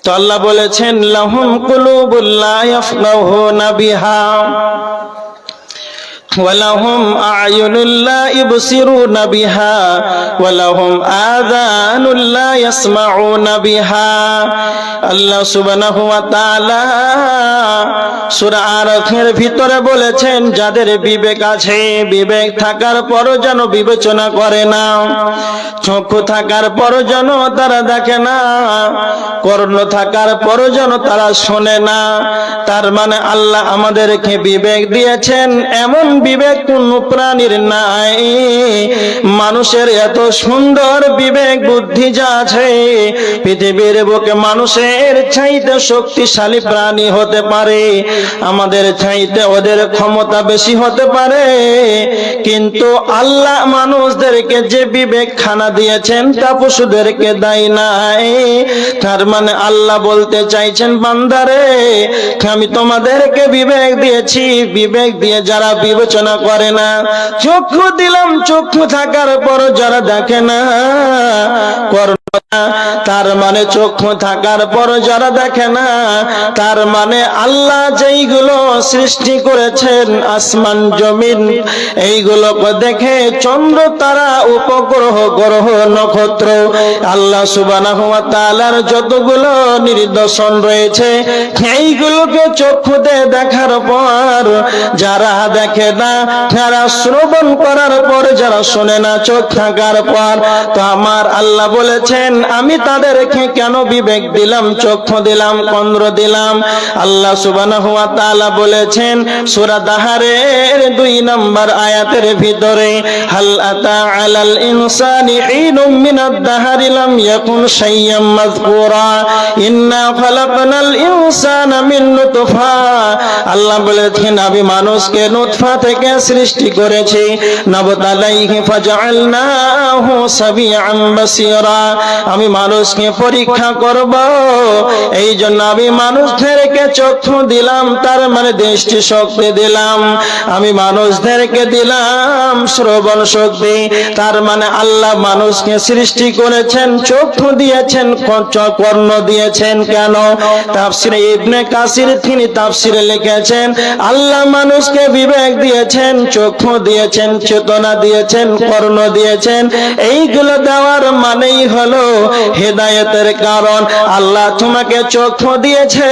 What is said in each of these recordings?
তো আল্লাহ বলেছেন লাহুম কুলুবুল লা ইয়াফকাহুনা বিহা ওয়ালাহুম আ'য়ুনুল লা ইবসিরুনা বিহা ওয়ালাহুম আযানুল লা ইয়াসমাউনা বিহা। আল্লাহ সুবহানাহু ওয়া তাআলা সূরা আরাফের ভিতরে বলেছেন যাদের বিবেক আছে, বিবেক থাকার পরও যেন বিবেচনা করে না, চক্ষু থাকার পরও যেন তারা দেখে না, কর্ণ থাকার পরও যেন তারা শোনে না। তার মানে আল্লাহ আমাদেরকে বিবেক দিয়েছেন, এমন বিবেক কোন প্রাণীর নাই। মানুষের এত সুন্দর বিবেক বুদ্ধি যা আছে, পৃথিবীর বুকে মানুষের চাইতে শক্তিশালী প্রাণী হতে পারে, আমাদের চাইতে ওদের ক্ষমতা বেশি হতে পারে, কিন্তু আল্লাহ মানুষদেরকে যে বিবেক খানা দিয়েছেন তা পশুদেরকে দেয় নাই। তার মানে আল্লাহ বলতে চাইছেন বান্দারে আমি তোমাদেরকে বিবেক দিয়েছি, বিবেক দিয়ে যারা বিবেচনা করে না, চক্ষু দিলাম চক্ষু থাকার পর যারা দেখে না, তার মানে চক্ষু থাকার পর যারা দেখে না, তার মানে আল্লাহ যেইগুলো সৃষ্টি করেছেন আসমান জমিন এইগুলোকে দেখে চন্দ্র তারা উপগ্রহ গ্রহ নক্ষত্র আল্লাহ সুবহানাহু ওয়া তাআলার যতগুলো নিদর্শন রয়েছে এইগুলোকে চক্ষু দিয়ে দেখার পর যারা দেখে না, যারা শ্রবণ করার পর যারা শোনে না, চোখ থাকার পর, তো আমার আল্লাহ বলেছেন আমি তাদেরকে কেন বিবেক দিলাম, চক্ষু দিলাম, কন্দ্র দিলাম। আল্লাহ সুবহানাহু ওয়া তাআলা বলেছেন সূরা দাহারের 2 নম্বর আয়াতের ভিতরে হাল আতা আলাল ইনসানি হিনুম মিনাদ দাহরি লাম ইয়াকুন শাইয়্যাম মাযকুরা ইন্না খালাকনাল ইনসানা মিন নুতফা। আল্লাহ বলেছেন আমি মানুষকে নুতফা থেকে সৃষ্টি করেছি, নাবতালাইহি ফাজআলনাহু সামিআন বাসীরা, আমি মানুষকে পরীক্ষা করব, এই জন্য আমি মানুষদেরকে চক্ষু দিলাম, তার মানে দৃষ্টি শক্তি দিলাম, আমি মানুষদেরকে দিলাম শ্রবণ শক্তি, তার মানে আল্লাহ মানুষকে সৃষ্টি করেছেন, চক্ষু দিয়েছেন, কর্ণ দিয়েছেন। কেন? তাফসিরে ইবনে কাসির তিনি তাফসিরে লিখেছেন আল্লাহ মানুষকে বিবেক দিয়েছেন, চক্ষু দিয়েছেন, চেতনা দিয়েছেন, কর্ণ দিয়েছেন, এইগুলো দেওয়ার মানেই হলো হেদায়েতের কারণ। আল্লাহ তোমাকে চক্ষু দিয়েছে,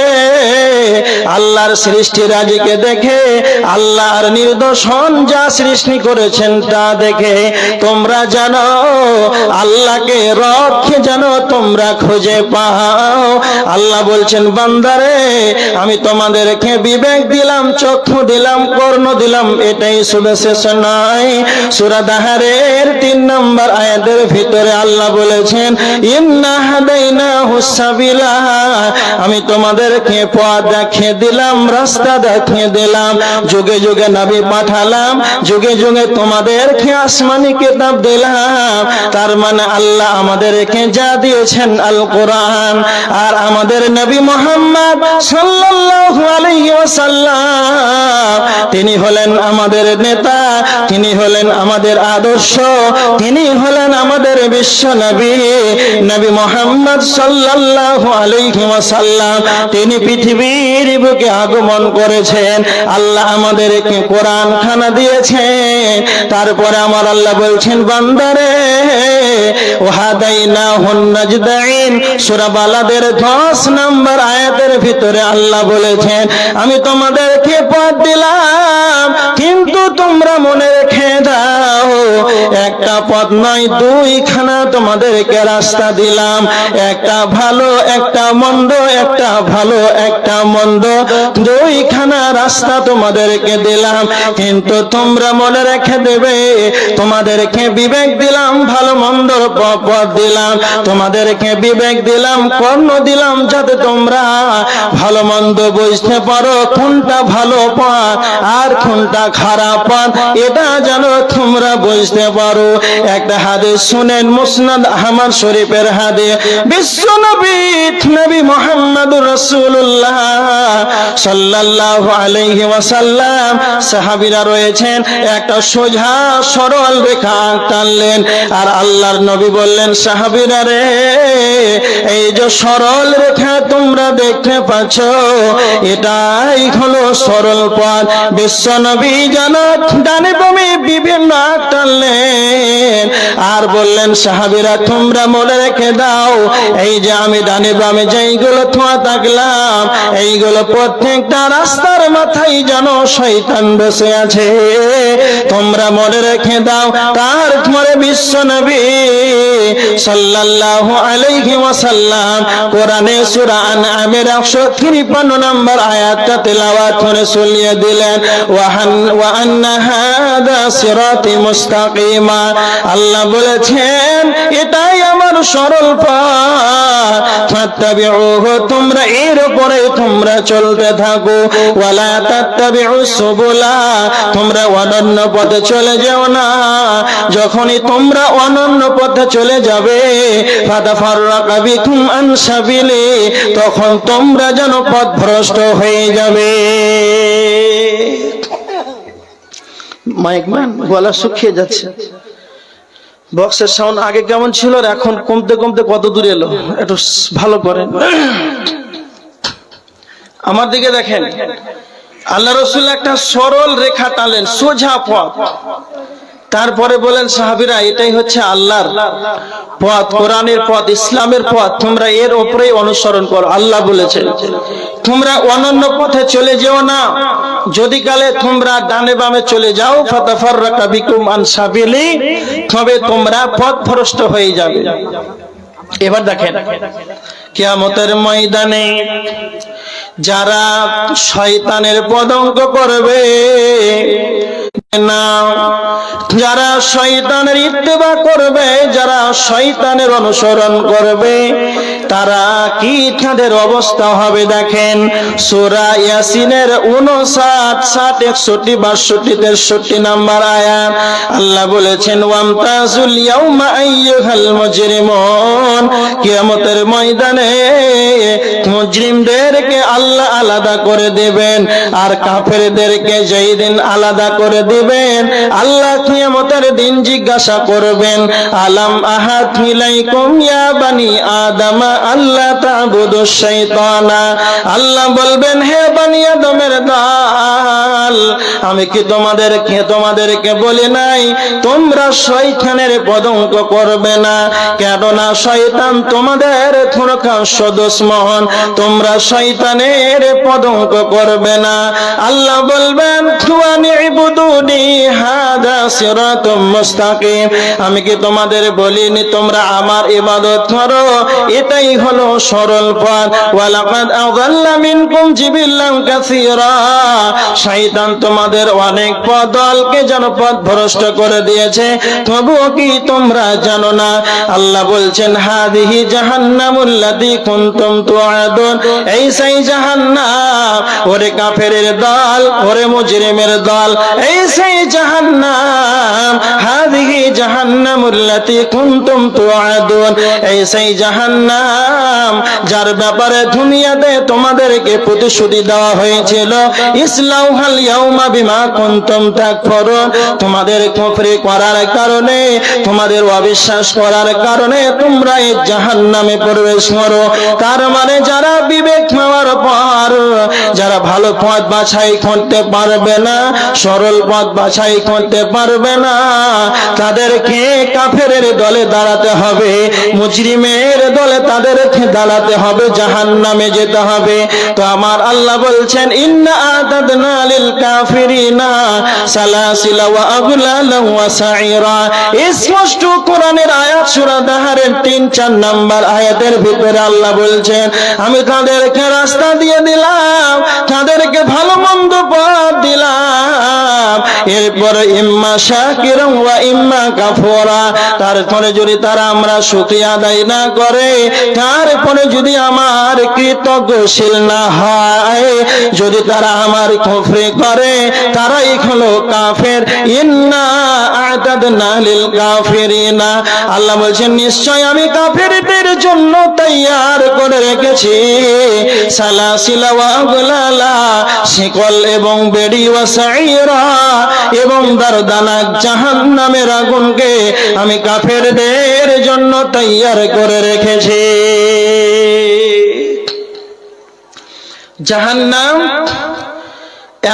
আল্লাহর সৃষ্টি রাজিকে দেখে, আল্লাহর নিদর্শন যা সৃষ্টি করেছেন তা দেখে তোমরা জানো আল্লাহকে রক্ষে জানো তোমরা খুঁজে পাও। আল্লাহ বলছেন বান্দারে আমি তোমাদেরকে বিবেক দিলাম, চক্ষু দিলাম, কর্ণ দিলাম, এটাই শুধু শেষ নয়। সূরা দাহারের 3 নম্বর আয়াতের ভিতরে আল্লাহ বলেছেন ইন্না হাদাইনাহু সাবিলা, আমি তোমাদেরকে পথ দেখিয়ে দিলাম, রাস্তা দেখিয়ে দিলাম, যুগে যুগে নবী পাঠালাম, যুগে যুগে তোমাদেরকে আসমানি কিতাব দিলাম। তার মানে আল্লাহ আমাদেরকে যা দিয়েছেন আল কোরআন, আর আমাদের নবী মুহাম্মদ সাল্লাল্লাহু আলাইহি ওয়াসাল্লাম তিনি হলেন আমাদের নেতা, তিনি হলেন আমাদের আদর্শ, তিনি হলেন আমাদের বিশ্ব নবী। নবী মুহাম্মদ সাল্লাল্লাহু আলাইহি ওয়াসাল্লাম তিনি পৃথিবীর বুকে আগমন করেছেন, আল্লাহ আমাদেরকে কোরআন খানা দিয়েছেন। তারপরে আমার আল্লাহ বলছেন বান্দারে ওয়াহাদাইনাহুন নাজদাইন, সূরা বালাদের 10 নম্বর আয়াতের ভিতরে আল্লাহ বলেছেন আমি তোমাদেরকে পথ দিলাম, কিন্তু তোমরা মনে রেখে দাও একটা পথ নয়, 2খানা তোমাদেরকে রাস্তা দিলাম, একটা ভালো একটা মন্দ, একটা ভালো একটা মন্দ, 2খানা রাস্তা তোমাদেরকে দিলাম, কিন্তু তোমরা মনে রেখে দেবে তোমাদেরকে বিবেক দিলাম, ভালো মন্দর পথ দিলাম, তোমাদেরকে বিবেক দিলাম, কর্ণ দিলাম, যাতে তোমরা ভালো মন্দ বুঝতে পারো, কোনটা ভালো পথ আর কোনটা খারাপ পথ এটা যেন তোমরা বুঝতে পারো। একটা হাদিস শুনেন মুসনাদ আহমদ শরীফ শরীফের হাদিস বিশ্ব নবী নবী মুহাম্মদুর রাসূলুল্লাহ সাল্লাল্লাহু আলাইহি ওয়াসাল্লাম সাহাবীরা রয়েছেন একটা সোজা সরল রেখা টানলেন আর আল্লাহর নবী বললেন সাহাবীরা রে এই যে সরল রেখা তোমরা দেখতে পাচ্ছ এটাই হলো সরল পথ বিশ্ব নবী যেন ডানে বামে বিভিন্ন টানলেন আর বললেন সাহাবীরা তোমরা মনে রেখে দাও এই যে আমি ডানে বামে যেইগুলো থোয়া থাকলাম এইগুলো প্রত্যেকটা রাস্তার মাথায় যেন শয়তান বসে আছে তোমরা মনে রেখে দাও তারপরে বিশ্ব নবী সাল্লাল্লাহু আলাইহি ওয়াসাল্লাম কোরআনে সূরা আনআমের 153 নম্বর আয়াতটা তেলাওয়াত করে শুনিয়ে দিলেন ওয়া আন্না হাদা সিরাতি মুস্তাকিমা আল্লাহ বলেছেন এটাই আমার সরল পথ ফাত্তাবিউহু তোমরা এর উপরে তোমরা চলতে থাকো ওয়ালা তাত্তাবিউস সুবুলা তোমরা অনন্য পথে চলে যেও না যখনই তোমরা অনন্য পথে চলে যাবে ফাতাফাররাকা বিকুম আন সাবিলি তখন তোমরা যেন পথভ্রষ্ট হয়ে যাবে মাইকম্যান গলা শুকিয়ে যাচ্ছে বক্সের সাউন্ড আগে কেমন ছিল আর এখন কমতে কমতে কত দূর এলো একটু ভালো করেন আমার দিকে দেখেন আল্লাহ রাসূল একটা সরল রেখা টানলেন সোজা পথ তারপরে বলেন সাহাবীরা এটাই হচ্ছে আল্লাহর পথ কোরআনের পথ ইসলামের পথ তোমরা এর উপরেই অনুসরণ করো আল্লাহ বলেছেন তোমরা অনন্য পথে চলে যেও না যদি কালে তোমরা ডানে বামে চলে যাও ফাতাফাররাকা বিকুম আন সাবিলি তবে তোমরা পথভ্রষ্ট হয়ে যাবে এবার দেখেন কিয়ামতের ময়দানে যারা শয়তানের পদঙ্ক করবে না যারা শয়তানের ইত্তেবা করবে যারা শয়তানের অনুসরণ করবে তারা কি তাদের অবস্থা হবে দেখেন সূরা ইয়াসিনের 59 61 62 63 নম্বর আয়াত আল্লাহ বলেছেন ওয়ামতাজুল ইয়াউমা আইয়ুহাল মুজরিমুন কিয়ামতের ময়দানে মুজরিমদেরকে আল্লাহ আলাদা করে দেবেন আর কাফেরদেরকে যেই দিন আলাদা করে দিবেন আল্লাহ কিয়ামতের দিন জিজ্ঞাসা করবেন আলাম আহাদ ইলাইকুম ইয়া বানি আদম আল্লাহ তা'বুদুশ শাইতানা আল্লাহ বলবেন হে বানি আদমের দল আমি কি তোমাদেরকে বলি নাই তোমরা শয়তানের পদঙ্ক করবে না কেননা শয়তান তোমাদের প্রকাশ্য দুশমন তোমরা শয়তানের পদঙ্ক করবে না আল্লাহ বলবেন তুয়ানি ইবুদুনি হাদা সিরাতুম মুস্তাকিম আমি কি তোমাদের বলিনি তোমরা আমার ইবাদত করো এটাই হলো সরল পথ ওয়ালাকাদ আযাল্লা মিনকুম জিবিল্লান কাসীরা শয়তান তোমাদের অনেক দলকে জনপদ ভ্রষ্ট করে দিয়েছে তবুও কি তোমরা জানো না আল্লাহ বলছেন হাদিহি জাহান্নামুল্লাতী কুনতুম তুআদুন এই সেই জাহান্নাম ওরে কাফেরের দল ওরে মুজরিমের দল এই সেই জাহান্নাম হাদিহি জাহান্নামুল্লাতী কুনতুম তুআদুন এই সেই জাহান্নাম যার ব্যাপারে দুনিয়াতে তোমাদেরকে প্রতিশ্রুতি দেওয়া হয়েছিল ইসলাউহাল ইয়াউমা বিমা কুনতুম তাকফুরুন তোমাদের কুফরি করার কারণে তোমাদের অবিশ্বাস করার কারণে তোমরা এই জাহান্নামে প্রবেশ করো তার মানে যারা বিবেক নেওয়ার পর যারা ভালো পথ বাছাই করতে পারবে না সরল পথ বাছাই করতে পারবে না তাদেরকে কাফেরের দলে দাঁড়াতে হবে মুজরিমের দলে তাদেরকে দাঁড়াতে হবে জাহান্নামে যেতে হবে তো আমার আল্লাহ বলছেন ইন্না আতাদনা লিল কাফিরিনা সালাসিলা ওয়া আগলালা ওয়া সাইরা স্পষ্ট কোরআনের আয়াত সূরা দাহারের 3-4 নম্বর আয়াতের ভিতরে আল্লাহ বলছেন আমি তাদেরকে রাস্তা দিয়ে দিলাম তাদেরকে ভালো মন্দ পথ দিলাম এরপর ইম্মা শাকিরান ওয়া ইম্মা কাফুরা, তারপরে যদি তারা আমরা শুকরিয়া আদায় না করে, তারপরে যদি আমার কৃতজ্ঞশীল না হয়, যদি তারা আমার কুফরি করে, তারাই হলো কাফের। ইন্না আ'তাদনা লিল কাফিরিনা, আল্লাহ বলছেন নিশ্চয় আমি কাফেরদের জন্য তৈয়ার করে রেখেছি সালাসিলা ওয়া আগলালা, শিকল এবং বেড়ি, ওয়া সাইরা এবং দারদানাক, জাহান্নামের আগুনকে আমি কাফেরদের জন্য তৈয়ার করে রেখেছি। জাহান্নাম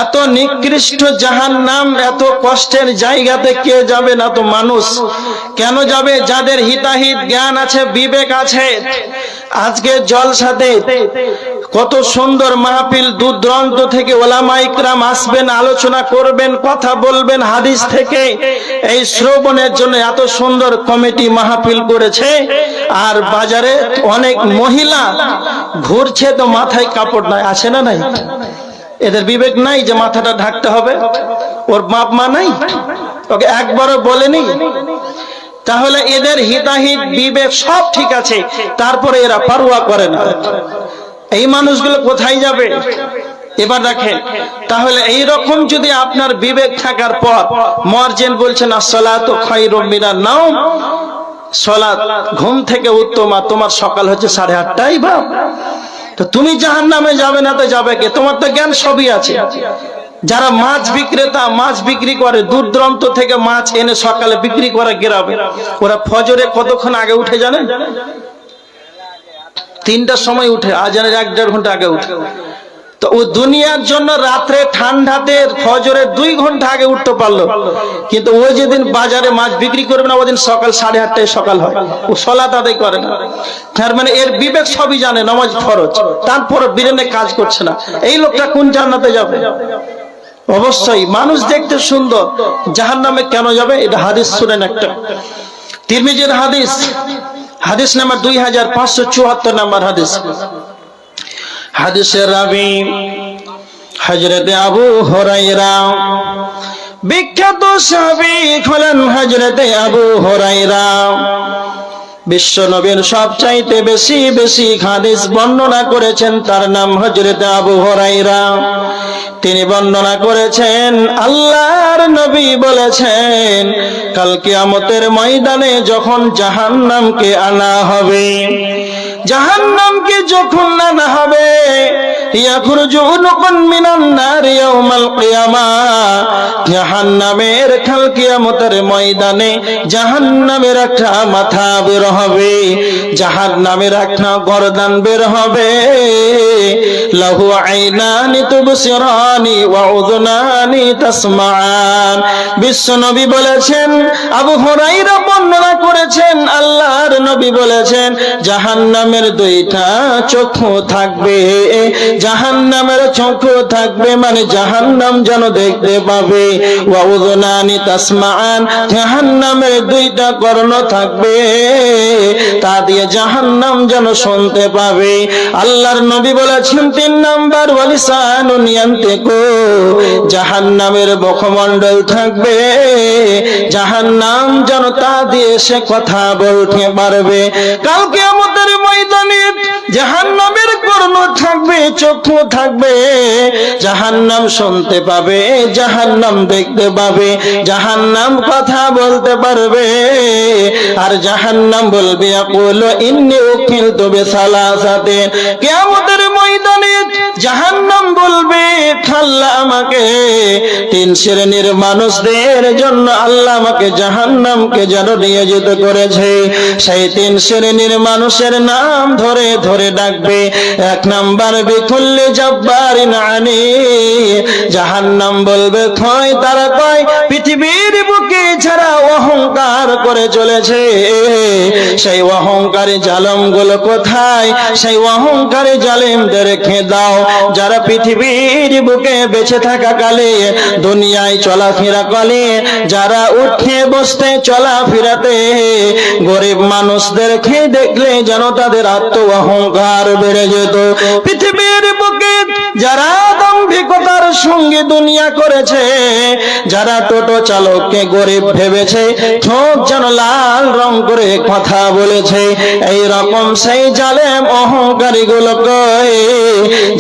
এত নিকৃষ্ট জাহান্নাম, এত কষ্টের জায়গাতে কে যাবে না তো মানুষ? কেন যাবে? যাদের হিতাহিত জ্ঞান আছে, বিবেক আছে। আজকে জলসাতে কত সুন্দর মাহফিল, দূর দূরান্ত থেকে ওলামা ইকরাম আসবেন, আলোচনা করবেন, কথা বলবেন হাদিস থেকে। এই শ্রবণের জন্য এত সুন্দর কমিটি মাহফিল করেছে। আর বাজারে অনেক মহিলা ঘুরছে, তো মাথায় কাপড় নাই, আছে না নাই? এদের বিবেক নাই যে মাথাটা ঢাকতে হবে? ওর বাপ মা নাই? ওকে একবারও বলেনি? তাহলে এদের হিতাহিত বিবেক সব ঠিক আছে, তারপরে এরা পারোয়া করে না। এই মানুষগুলো কোথায় যাবে? এবার দেখেন, তাহলে এই রকম যদি আপনার বিবেক থাকার পর মুয়াজ্জিন বলছেন আসসালাতু খায়রুম মিনান নাওম, সালাত ঘুম থেকে উত্তম, তোমার সকাল হচ্ছে 8:30টাই বাপ, তো তুমি জাহান্নামে যাবে না তো যাবে কে? তোমার তো জ্ঞান সবই আছে। যারা মাছ বিক্রেতা, মাছ বিক্রি করে, দূর দূরান্ত থেকে মাছ এনে সকালে বিক্রি করে গ্রামে, ওরা ফজরে কতক্ষণ আগে উঠে জানেন? 3টার সময় উঠে, আজানের 1-1.5 ঘন্টা আগে উঠে। তো ও দুনিয়ার জন্য রাত্রে ঠান্ডাতে ফজরের 2 ঘন্টা আগে উঠতে পারলো, কিন্তু ও যেদিন বাজারে মাছ বিক্রি করবে না, ওদিন সকাল 8:30টায় সকাল হয়, ও সালাত আদায় করে না। তার মানে এর বিবেক সবই জানে, নামাজ ফরজ, তারপর বিরেনে কাজ করছে না। এই লোকটা কোন জান্নাতে যাবে? অবশ্যই মানুষ দেখতে সুন্দর, জাহান্নামে কেন যাবে? এটা হাদিস শুনেন একটা, তিরমিজির হাদিস, হাদিস নাম্বার 2574 নাম্বার হাদিস। হাদিসের রাবী হযরতে আবু হুরায়রা, বিখ্যাত সাহাবী হলেন হযরতে আবু হুরায়রা। বিশ্ব নবীর সবচাইতে বেশি বেশি হাদিস বর্ণনা করেছেন, তার নাম হযরতে আবু হুরায়রা। তিনি বর্ণনা করেছেন, আল্লাহর নবী বলেছেন, কাল কিয়ামতের ময়দানে যখন জাহান্নামকে আনা হবে, জাহান্নামকে যখন আনা হবে, ইয়াখরুজু উনুকুন মিনান নার ইয়াউমাল কিয়ামাহ, জাহান্নামের কাল কিয়ামতের ময়দানে জাহান্নামের একটা মাথা বের হবে, জাহান্নামের একটা গর্দান বের হবে। লাহু আইনানি তুবসিরানি ওয়া উযুনানি তাসমাআন। বিশ্ব নবী বলেছেন, আবু হুরায়রা বর্ণনা করেছেন, আল্লাহর নবী বলেছেন, জাহান্নামের 2টা চক্ষু থাকবে, জাহান্নামের চক্ষু থাকবে মানে জাহান্নাম যেন দেখতে পাবে, ওয়া উযুনানি তাসমাআন, জাহান্নামের 2টা কর্ণ থাকবে, তা দিয়ে জাহান্নাম যেন শুনতে পাবে। আল্লাহর নবী বলেছেন 3 নাম্বার, ওয়া লিসানুন ইয়ানতিকু, জাহান্নামের মুখমণ্ডল থাকবে, জাহান্নাম যেন তা দিয়ে সে কথা বলতে পারবে। কাল কিয়ামতের ময়দানে জাহান্নামের কর্ণ থাকবে, চক্ষু থাকবে, জাহান্নাম শুনতে পাবে, জাহান্নাম দেখতে পাবে, জাহান্নাম কথা বলতে পারবে। আর জাহান্নাম বলবে, ইয়াকুলু ইন্নী উকিলতু বিসালাসাতিন, কিয়ামতের ময়দানে জাহান্নাম বলবে, আল্লাহ আমাকে 3 শ্রেণীর মানুষদের জন্য আল্লাহ আমাকে জাহান্নামকে যেন নিয়োজিত করেছে। সেই 3 শ্রেণীর মানুষের নাম ধরে ধরে ডাকবে। 1 নাম্বার বিকুল্লি জব্বারিন আনীদ, জাহান্নাম বলবে, কয় তারা কয় পৃথিবীর বুকে যারা অহংকার করে চলেছে, সেই অহংকারী জালেমগুলো কোথায়? সেই অহংকারী জালেমদের রেখে দাও, যারা পৃথিবীর বুকে বেঁচে থাকা কালে, দুনিয়ায় চলাফেরা কালে, যারা উঠে বসতে চলাফেরাতে গরিব মানুষদেরকে দেখলে যেন তাদের আত্ম অহংকার বেড়ে যেত। পৃথিবীর বুকে বুকে যারা দাম্ভিকতার সঙ্গে দুনিয়া করেছে, যারা টোটো চালককে গরিব ভেবেছে, চোখ যেন লাল রং করে কথা বলেছে, এই রকম সেই জালেম অহংকারী গুলো কই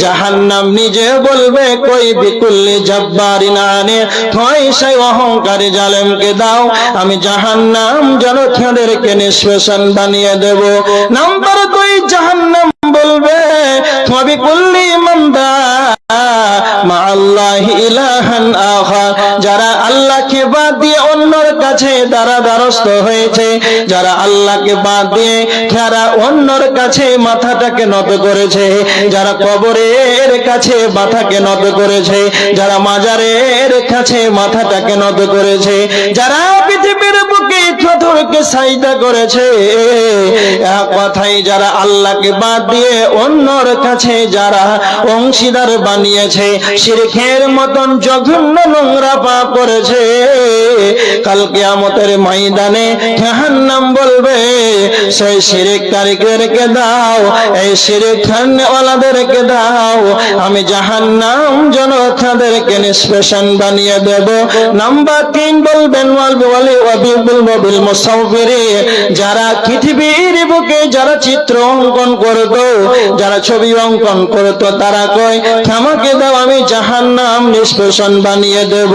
জাহান্নাম নিজে বলবে কই বিকুল্লি জব্বারিন আনে, কই সেই অহংকারী জালেমকে দাও, আমি জাহান্নাম যেন তাদেরকে নিষ্পেষণ বানিয়ে দেব। নাম্বার 2 জাহান্নাম বলবে তবে কুল্লি মান্দা মা আল্লাহি ইলাহান আখার, যারা আল্লাহকে বাদ দিয়ে অন্যর কাছে দ্বারস্থ হয়েছে, যারা আল্লাহকে বাদ দিয়ে যারা অন্যর কাছে মাথাটাকে নত করেছে, যারা কবরের কাছে মাথাকে নত করেছে, যারা মাজারের কাছে মাথাটাকে নত করেছে, যারা পৃথিবীর বুকে পাথরকে সাজদা করেছে, এক কথাই যারা আল্লাহকে বাদ দিয়ে অন্যর কাছে যারা অংশীদার বানিয়েছে, শিরকের মতন জঘন্য নোংরা পাপ করেছে, কাল কিয়ামতের ময়দানে জাহান্নাম বলবে সেই শিরককারীদেরকে দাও, এই শিরক খানওয়ালাদেরকে দাও, আমি জাহান্নাম যেন তাদেরকে নিষ্পেষণ বানিয়ে দেব। নাম্বার 3 বলবেন ওয়াবিল মুসাউফিরি, যারা পৃথিবীর বুকে যারা চিত্র অঙ্কন করতো, যারা ছবি অঙ্কন করতো, তারা কয় আমাকে দাও, আমি জাহান্নাম নিষ্পেষণ বানিয়ে দেব।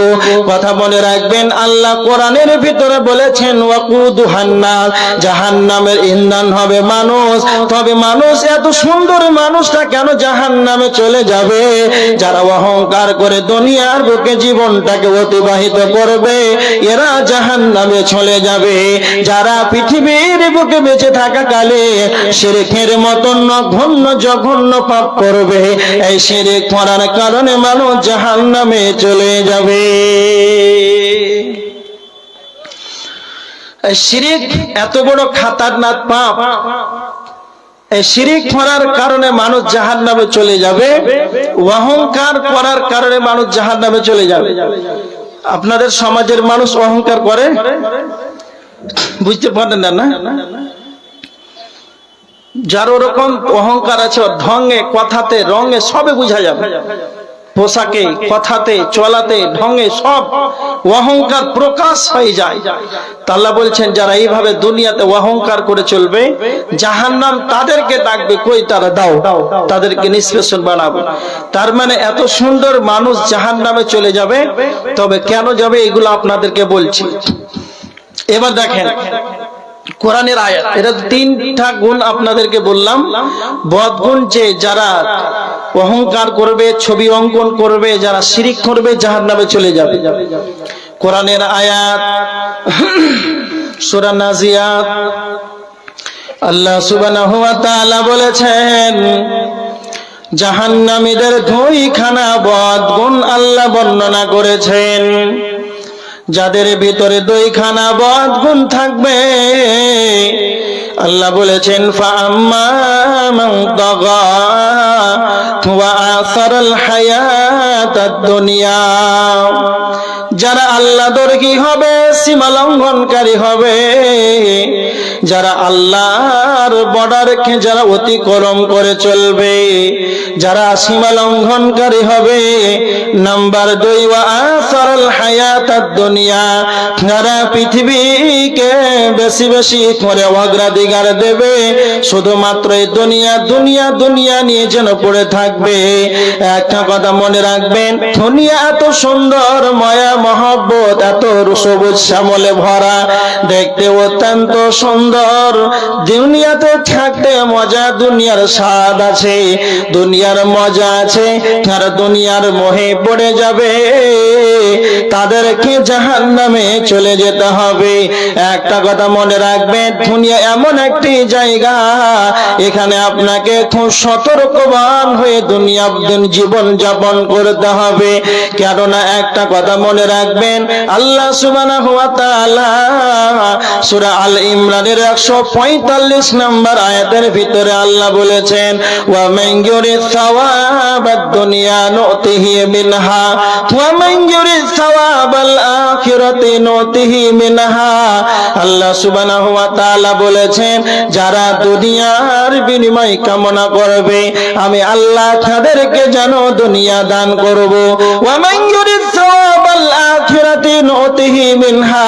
কথা মনে রাখবেন, আল্লাহ কোরআনের ভিতরে বলেছেন ওয়াকুদুহান নার, জাহান্নামের ইন্ধন হবে মানুষ। তবে মানুষ এত সুন্দর মানুষটা কেন জাহান্নামে চলে যাবে? যারা অহংকার করে দুনিয়ার বুকে জীবনটাকে অতিবাহিত করবে, এরা জাহান্নামে চলে যাবে। যারা পৃথিবীর বুকে বেঁচে থাকা কালে শিরকের মতন জঘন্য পাপ করবে, এই শিরক করার কারণে মানুষ জাহান্নামে চলে যাবে। শিরক এত বড় খাতারনাক পাপ, এই শিরক করার কারণে মানুষ জাহান্নামে চলে যাবে, অহংকার করার কারণে মানুষ জাহান্নামে চলে যাবে। আপনাদের সমাজের মানুষ অহংকার করে, বুঝতে পারেন না? যার ওরকম অহংকার আছে, ঢঙে, কথাতে, রঙে সবে বোঝা যাবে, পোশাকে, কথাতে, চলাতে, ঢঙে সব অহংকার প্রকাশ হয়ে যায়। আল্লাহ বলছেন যারা এইভাবে দুনিয়াতে অহংকার করে চলবে, জাহান্নাম তাদেরকে ডাকবে, কই তারা দাও, তাদেরকে নিষ্পেষণ বানাবো। তার মানে এত সুন্দর মানুষ জাহান্নামে চলে যাবে। তবে কেন যাবে এগুলো আপনাদেরকে বলছি। এবার দেখেন কোরআনের আয়াত, এটা 3টা গুণ আপনাদেরকে বললাম। বদগুণ যে যারা অহংকার করবে, ছবি অঙ্কন করবে, যারা শিরক করবে, জাহান্নামে চলে যাবে। কোরআনের আয়াত সূরা নাজিয়াত, আল্লাহ সুবহানাহু ওয়া তাআলা বলেছেন জাহান্নামীদের 2খানা বদগুণ আল্লাহ বর্ণনা করেছেন। যাদের ভিতরে 2খানা বদগুণ থাকবে, আল্লাহ বলেছেন ফাআম্মা মান তাগা ওয়া আসারাল হায়াতাদ দুনিয়া, যারা আল্লাহ দরকি হবে, সীমা লঙ্ঘনকারী হবে, যারা আল্লাহর বর্ডারকে যারা অতিক্রম করে চলবে, যারা সীমা লঙ্ঘনকারী হবে। নাম্বার 2 ওয়া আসারাল হায়াতাদ দুনিয়া, যারা পৃথিবীকে বেশি বেশি করে অগ্রাধিকার দেবে, শুধুমাত্র এই দুনিয়া নিয়ে যেন পড়ে থাকবে। একটা কথা মনে রাখবেন, দুনিয়া এত সুন্দর, মায়া মহব্বত এত সবুজ শ্যামলে ভরা, দেখতে অত্যন্ত সুন্দর। দুনিয়াতে থাকতে মজা, দুনিয়ার স্বাদ আছে, দুনিয়ার মজা আছে। যারা দুনিয়ার মোহে পড়ে যাবে, তাদেরকে জাহান্নামে চলে যেতে হবে। একটা কথা মনে রাখবেন, দুনিয়া এমন একটি জায়গা, এখানে আপনাকে খুব সতর্কবান হয়ে দুনিয়া জীবন যাপন করতে হবে। কেননা একটা কথা মনে রাখবেন আল্লাহ সুবহানাহু ওয়া তাআলা সূরা আল ইমরানের 145 নম্বর আয়াতের ভিতরে আল্লাহ বলেছেন ওয়া মান ইউরিদ সাওয়াবাদ দুনিয়া নুতিহি মিনহা ওয়া মান ইউরিদ সাওয়াবাল আখিরাতি নুতিহি মিনহা। আল্লাহ সুবহানাহু ওয়া তাআলা বলেছেন যারা দুনিয়ার বিনিময় কামনা করবে আমি আল্লাহ তাদেরকে যেন দুনিয়া দান করব। ওয়া মান ইউরিদ সাওয়াবাল আখিরাতি নুতিহি মিনহা,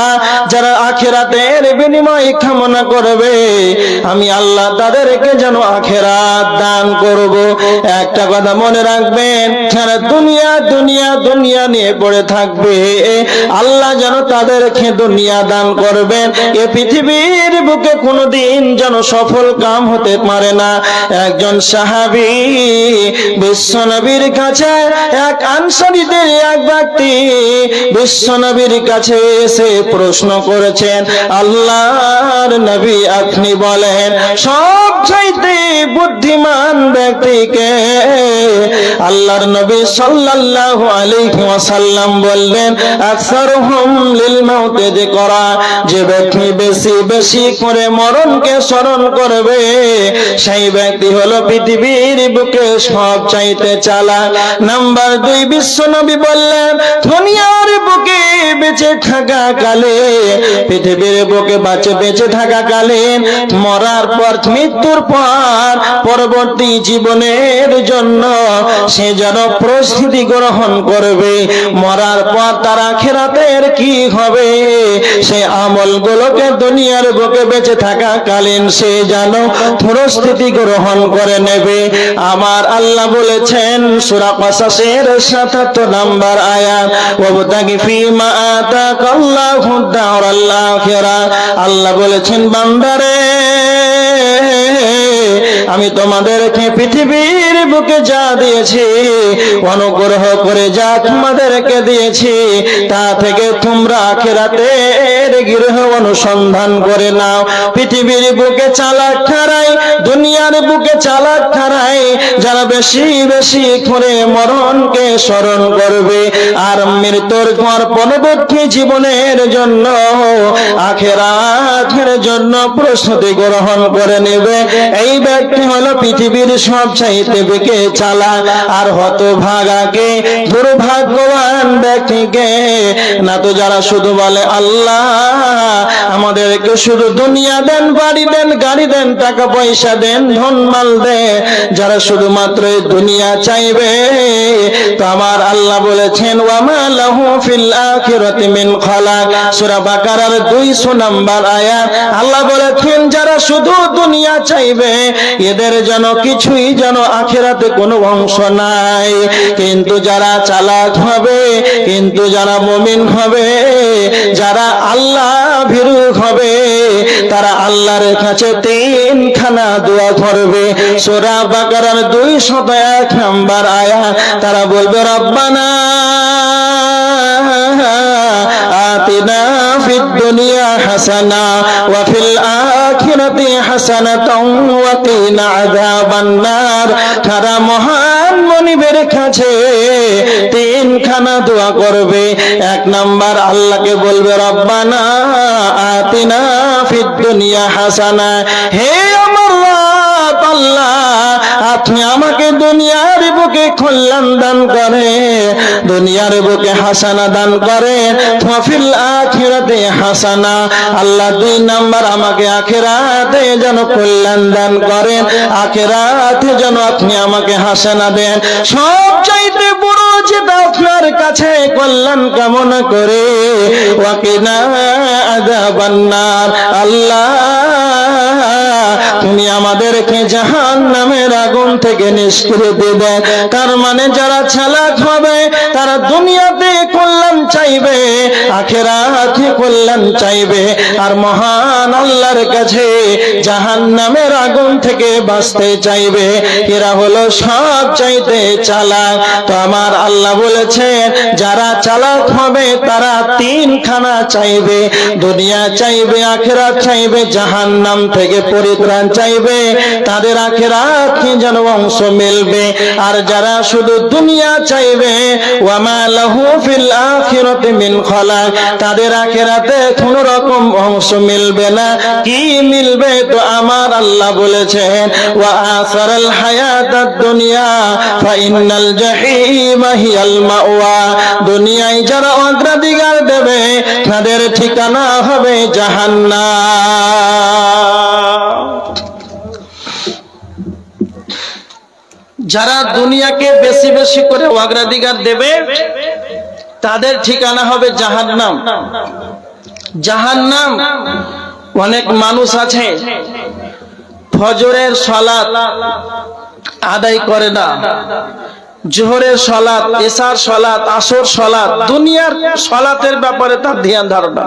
যারা আখিরাতের বিনিময় কামনা করবে আমি আল্লাহ তাদেরকে যেন আখিরাত দান করব। একটা কথা মনে রাখবেন, যারা দুনিয়া দুনিয়া দুনিয়া নিয়ে পড়ে থাকবে আল্লাহ যেন তাদেরকে দুনিয়া দান করবেন। এ পৃথিবীর বুকে কোনোদিন যেন সফল কাম হতে পারে না। একজন সাহাবী বিশ্বনবীর কাছে, এক আনসারীদের এক ব্যক্তি বিশ্বনবীর কাছে এসে প্রশ্ন করেছেন, আল্লাহর নবী আপনি বলেন সবচাইতে বুদ্ধিমান ব্যক্তিকে? আল্লাহর নবী সাল্লাল্লাহু আলাইহি ওয়াসাল্লাম বললেন আকসারুহুম লিল মাউতি যিকরা, যে ব্যক্তি বেশি বেশি করে মরণকে স্মরণ করবে সেই ব্যক্তি হলো পৃথিবীর বুকে সবচাইতে চালাক। নাম্বার 2 বিশ্বনবী বললেন দুনিয়ার বুকে বেঁচে থাকা কালে, পৃথিবীর বুকে বেঁচে থাকা কালে মরার পর মৃত্যুর পর পরবর্তী জীবনের জন্য সে যেন প্রস্তুতি গ্রহণ করবে। মরার পর তার আখিরাতের কি হবে সে আমলগুলোকে দুনিয়ার বুকে বেঁচে থাকা কালীন সে যেন প্রস্তুতি গ্রহণ করে নেবে। আমার আল্লাহ বলেছেন সূরা কাসাসের ৭৭ নম্বর আয়াত ওয়াবতাগি ফীমা আতাকাল্লাহু দারাল আখিরা, আল্লাহ বলেছেন বান্দারে আমি তোমাদেরকে পৃথিবীর বুকে যা দিয়েছি, অনুগ্রহ করে যা তোমাদেরকে দিয়েছি তা থেকে তোমরা আখিরাতের গৃহ অনুসন্ধান করে নাও। পৃথিবীর বুকে চালাক খারাই, দুনিয়ার বুকে চালাক খারাই যারা বেশি বেশি করে মরণকে স্মরণ করবে আর মৃত্যুর পর পরবর্তী জীবনের জন্য আখিরাতের জন্য প্রস্তুতি গ্রহণ করে নেবে, এই ব্যক্তি হলো পৃথিবীর সবচাইতে বেঁকে চালাক। আর হতভাগাকে, দুর্ভাগ্যবান ব্যক্তিকে না তো যারা শুধু বলে আল্লাহ আমাদেরকে শুধু দুনিয়া দেন, বাড়ি দেন, গাড়ি দেন, টাকা পয়সা দেন, ধন মাল দেন, যারা শুধুমাত্র দুনিয়া চাইবে তো আমার আল্লাহ বলেছেন ওয়া মা লাহু ফিল আখিরাতি মিন খালাক, সূরা বাকারার 200 নম্বর আয়াত আল্লাহ বলেছেন যারা শুধু দুনিয়া চাইবে এদের যেন কিছুই যেন আখিরাতে কোনো অংশ নাই। কিন্তু যারা চালাক হবে, কিন্তু যারা মুমিন হবে, যারা আল্লাহ ভীরু হবে তারা আল্লাহর কাছে 3খানা দোয়া করবে। সূরা বাকারার 201 নম্বর আয়াত তারা বলবে রব্বানা আতিনা ফিদ দুনিয়া হাসানা ওয়া ফিল আখিরাতি হাসানাতাও ওয়া কিনা আযাবান নার। তারা মহান মনিবের কাছে 3খানা দোয়া করবে। 1 নাম্বার আল্লাহকে বলবে রব্বানা আতিনা ফিদ দুনিয়া হাসানা, হে আমার রব আল্লাহ আপনি আমাকে দুনিয়ার বুকে কল্যাণ দান করে, দুনিয়ার বুকে হাসানা দান করে, ফিল আখিরাতে হাসানা, আল্লাহ 2 নাম্বার আমাকে আখিরাতে যেন কল্যাণ দান করেন, আখিরাতে যেন আপনি আমাকে হাসানা দেন। সবচাইতে বড় যেটা আপনার কাছে কল্যাণ কামনা করে ওয়াকিনা আযাবান নার, আল্লাহ তুমি আমাদেরকে জাহান্নামের আগুন থেকে নিষ্কৃতি দেন। তার মানে যারা চালাক হবে তারা দুনিয়াতে কল্যাণ চাইবে, আখিরাতে কল্যাণ চাইবে, আর মহান আল্লাহর কাছে জাহান্নামের আগুন থেকে বাঁচতে চাইবে। এরা হলো সব চাইতে চালাক। তো আমার আল্লাহ বলেছেন যারা চালাক হবে তারা 3খানা চাইবে, দুনিয়া চাইবে, আখিরাত চাইবে, জাহান্নাম থেকে পরিত্রাণ চাইবে তাদের আখিরাত যেন অংশ মিলবে, আর যারা শুধু দুনিয়া চাইবে ওয়ামা লাহু ফিল আখিরাতি মিন খালাক, তাদের আখিরাতে কোনো রকম অংশ মিলবে না। কি মিলবে? তো আমার আল্লাহ বলেছেন ওয়া আসারাল হায়াতাদ দুনিয়া ফা ইন্নাল জাহিমা হিয়াল মাওয়া, দুনিয়ায় যারা অগ্রাধিকার দেবে তাদের ঠিকানা হবে জাহান্নাম। যারা দুনিয়াকে বেশি বেশি করে অগ্রাধিকার দেবে তাদের ঠিকানা হবে জাহান্নাম। জাহান্নাম। অনেক মানুষ আছে ফজরের সালাত আদায় করে না, জোহরের সালাত, এশার সালাত, আসর সালাত, দুনিয়ার সালাতের ব্যাপারে তার ধ্যান ধারণা।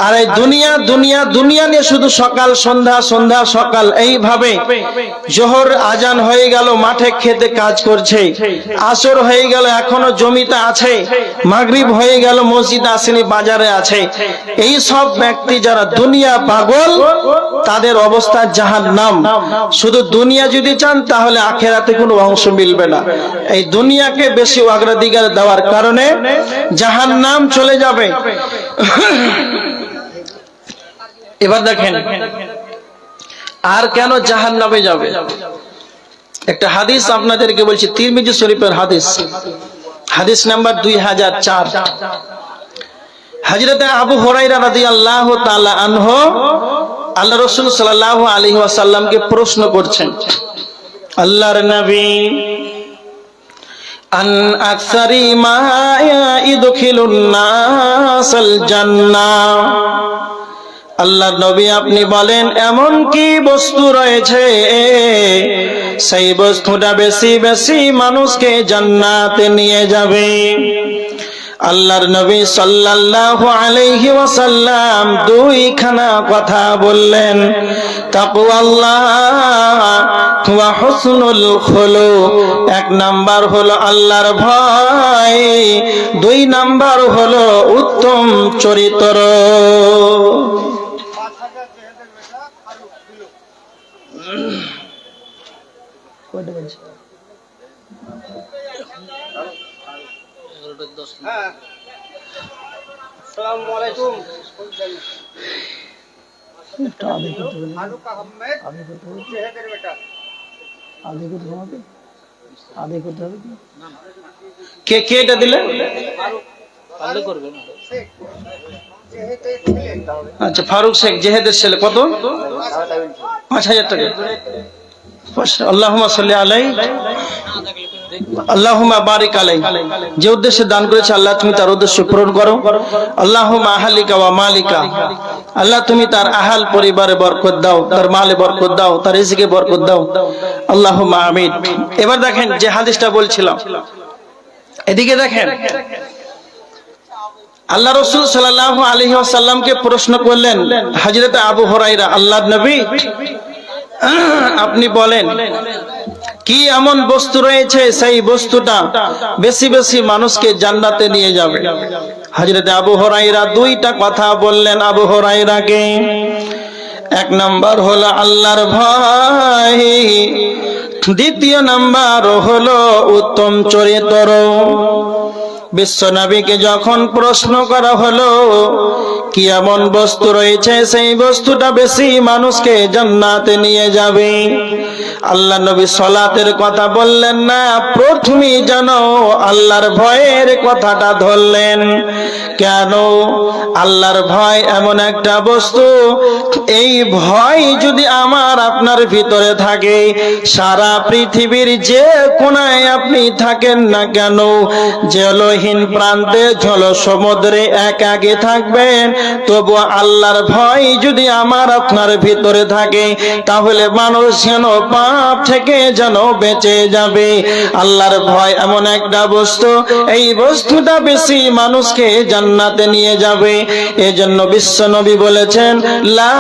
আর এই দুনিয়া দুনিয়া দুনিয়া নিয়ে শুধু সকাল সন্ধ্যা সন্ধ্যা সকাল এইভাবে জোহর আজান হয়ে গেল মাঠে খেতে কাজ করছে, আসর হয়ে গেল এখনো জমিতে আছে, মাগরিব হয়ে গেল মসজিদে আসেনি বাজারে আছে। এই সব ব্যক্তি যারা দুনিয়া পাগল তাদের অবস্থা জাহান্নাম। শুধু দুনিয়া যদি চান তাহলে আখিরাতে কোনো অংশ মিলবে না। এই দুনিয়াকে বেশি অগ্রাধিকার দেওয়ার কারণে জাহান্নাম চলে যাবে। এবার দেখেন আর কেন জাহান্নামে যাবে। একটা হাদিস আপনাদেরকে বলছি, তিরমিজি শরীফের হাদিস, হাদিস নাম্বার 2004। হযরত আবু হুরায়রা রাদিয়াল্লাহু তাআলা আনহু আল্লাহ রাসূল সাল্লাল্লাহু আলাইহি ওয়াসাল্লামকে প্রশ্ন করছেন, আল্লাহর নবী আন আকসারি মা ইদখিলুন নাসাল জান্নাহ, আল্লাহর নবী আপনি বলেন এমন কি বস্তু রয়েছে সেই বস্তুটা বেশি বেশি মানুষকে জান্নাতে নিয়ে যাবে। আল্লাহর নবী সাল্লাল্লাহু আলাইহি ওয়াসাল্লাম দুইখানা কথা বললেন, তাকওয়াল্লাহ ওয়া হুসনুল খুলুক। এক নাম্বার হলো আল্লাহর ভয়, দুই নাম্বার হলো উত্তম চরিত্র। কে কে এটা দিলে? আচ্ছা, ফারুক শেখ জেহেদের ছেলে। কত? 5000 টাকা। আল্লাহুম্মা সাল্লি আলাইহি আল্লাহুম্মা বারিক আলাইহি। যে উদ্দেশ্যে দান করেছে আল্লাহ তুমি তার উদ্দেশ্য পূরণ করো। আল্লাহুম্মা আহলিকা ওয়া মালিকা, আল্লাহ তুমি তার আহাল পরিবারে বরকত দাও, তার মালে বরকত দাও, তার রিজিকে বরকত দাও। আল্লাহুম্মা আমিন। এবার দেখেন যে হাদিসটা বলছিলাম, এদিকে দেখেন আল্লাহ রাসূল সাল্লাল্লাহু আলাইহি ওয়াসাল্লামকে প্রশ্ন করলেন হযরত আবু হুরায়রা, আল্লাহর নবী আপনি বলেন কি এমন বস্তু রয়েছে সেই বস্তুটা বেশি বেশি মানুষকে জান্নাতে নিয়ে যাবে। হযরত আবু হুরায়রা দুইটা কথা বললেন আবু হুরায়রাকে। এক নাম্বার হলো আল্লাহর ভয়, দ্বিতীয় নাম্বার হলো উত্তম চরিত্র। বিশ্বনবীকে যখন প্রশ্ন করা হলো কি এমন বস্তু রয়েছে সেই বস্তুটা বেশি মানুষকে জান্নাতে নিয়ে যাবে, আল্লাহ নবী সালাতের কথা বললেন না, প্রথমেই যেন আল্লাহর ভয়ের কথাটা ধরলেন। কেন? আল্লাহর ভয় এমন একটা বস্তু, এই ভয় যদি আমার আপনার ভিতরে থাকে, সারা পৃথিবীর যে কোনায় আপনি থাকেন না কেন, জলহীন প্রান্তে জল সমুদ্রে একাকী থাকবেন, তবু আল্লাহর ভয় যদি আমার আপনার ভিতরে থাকে তাহলে মানুষ যেন পাপ থেকে যেন বেঁচে যাবে। আল্লাহর ভয় এমন একটা বস্তু, এই বস্তুটা বেশি মানুষকে জান্নাতে নিয়ে যাবে। এজন্য বিশ্ব নবী বলেছেন লা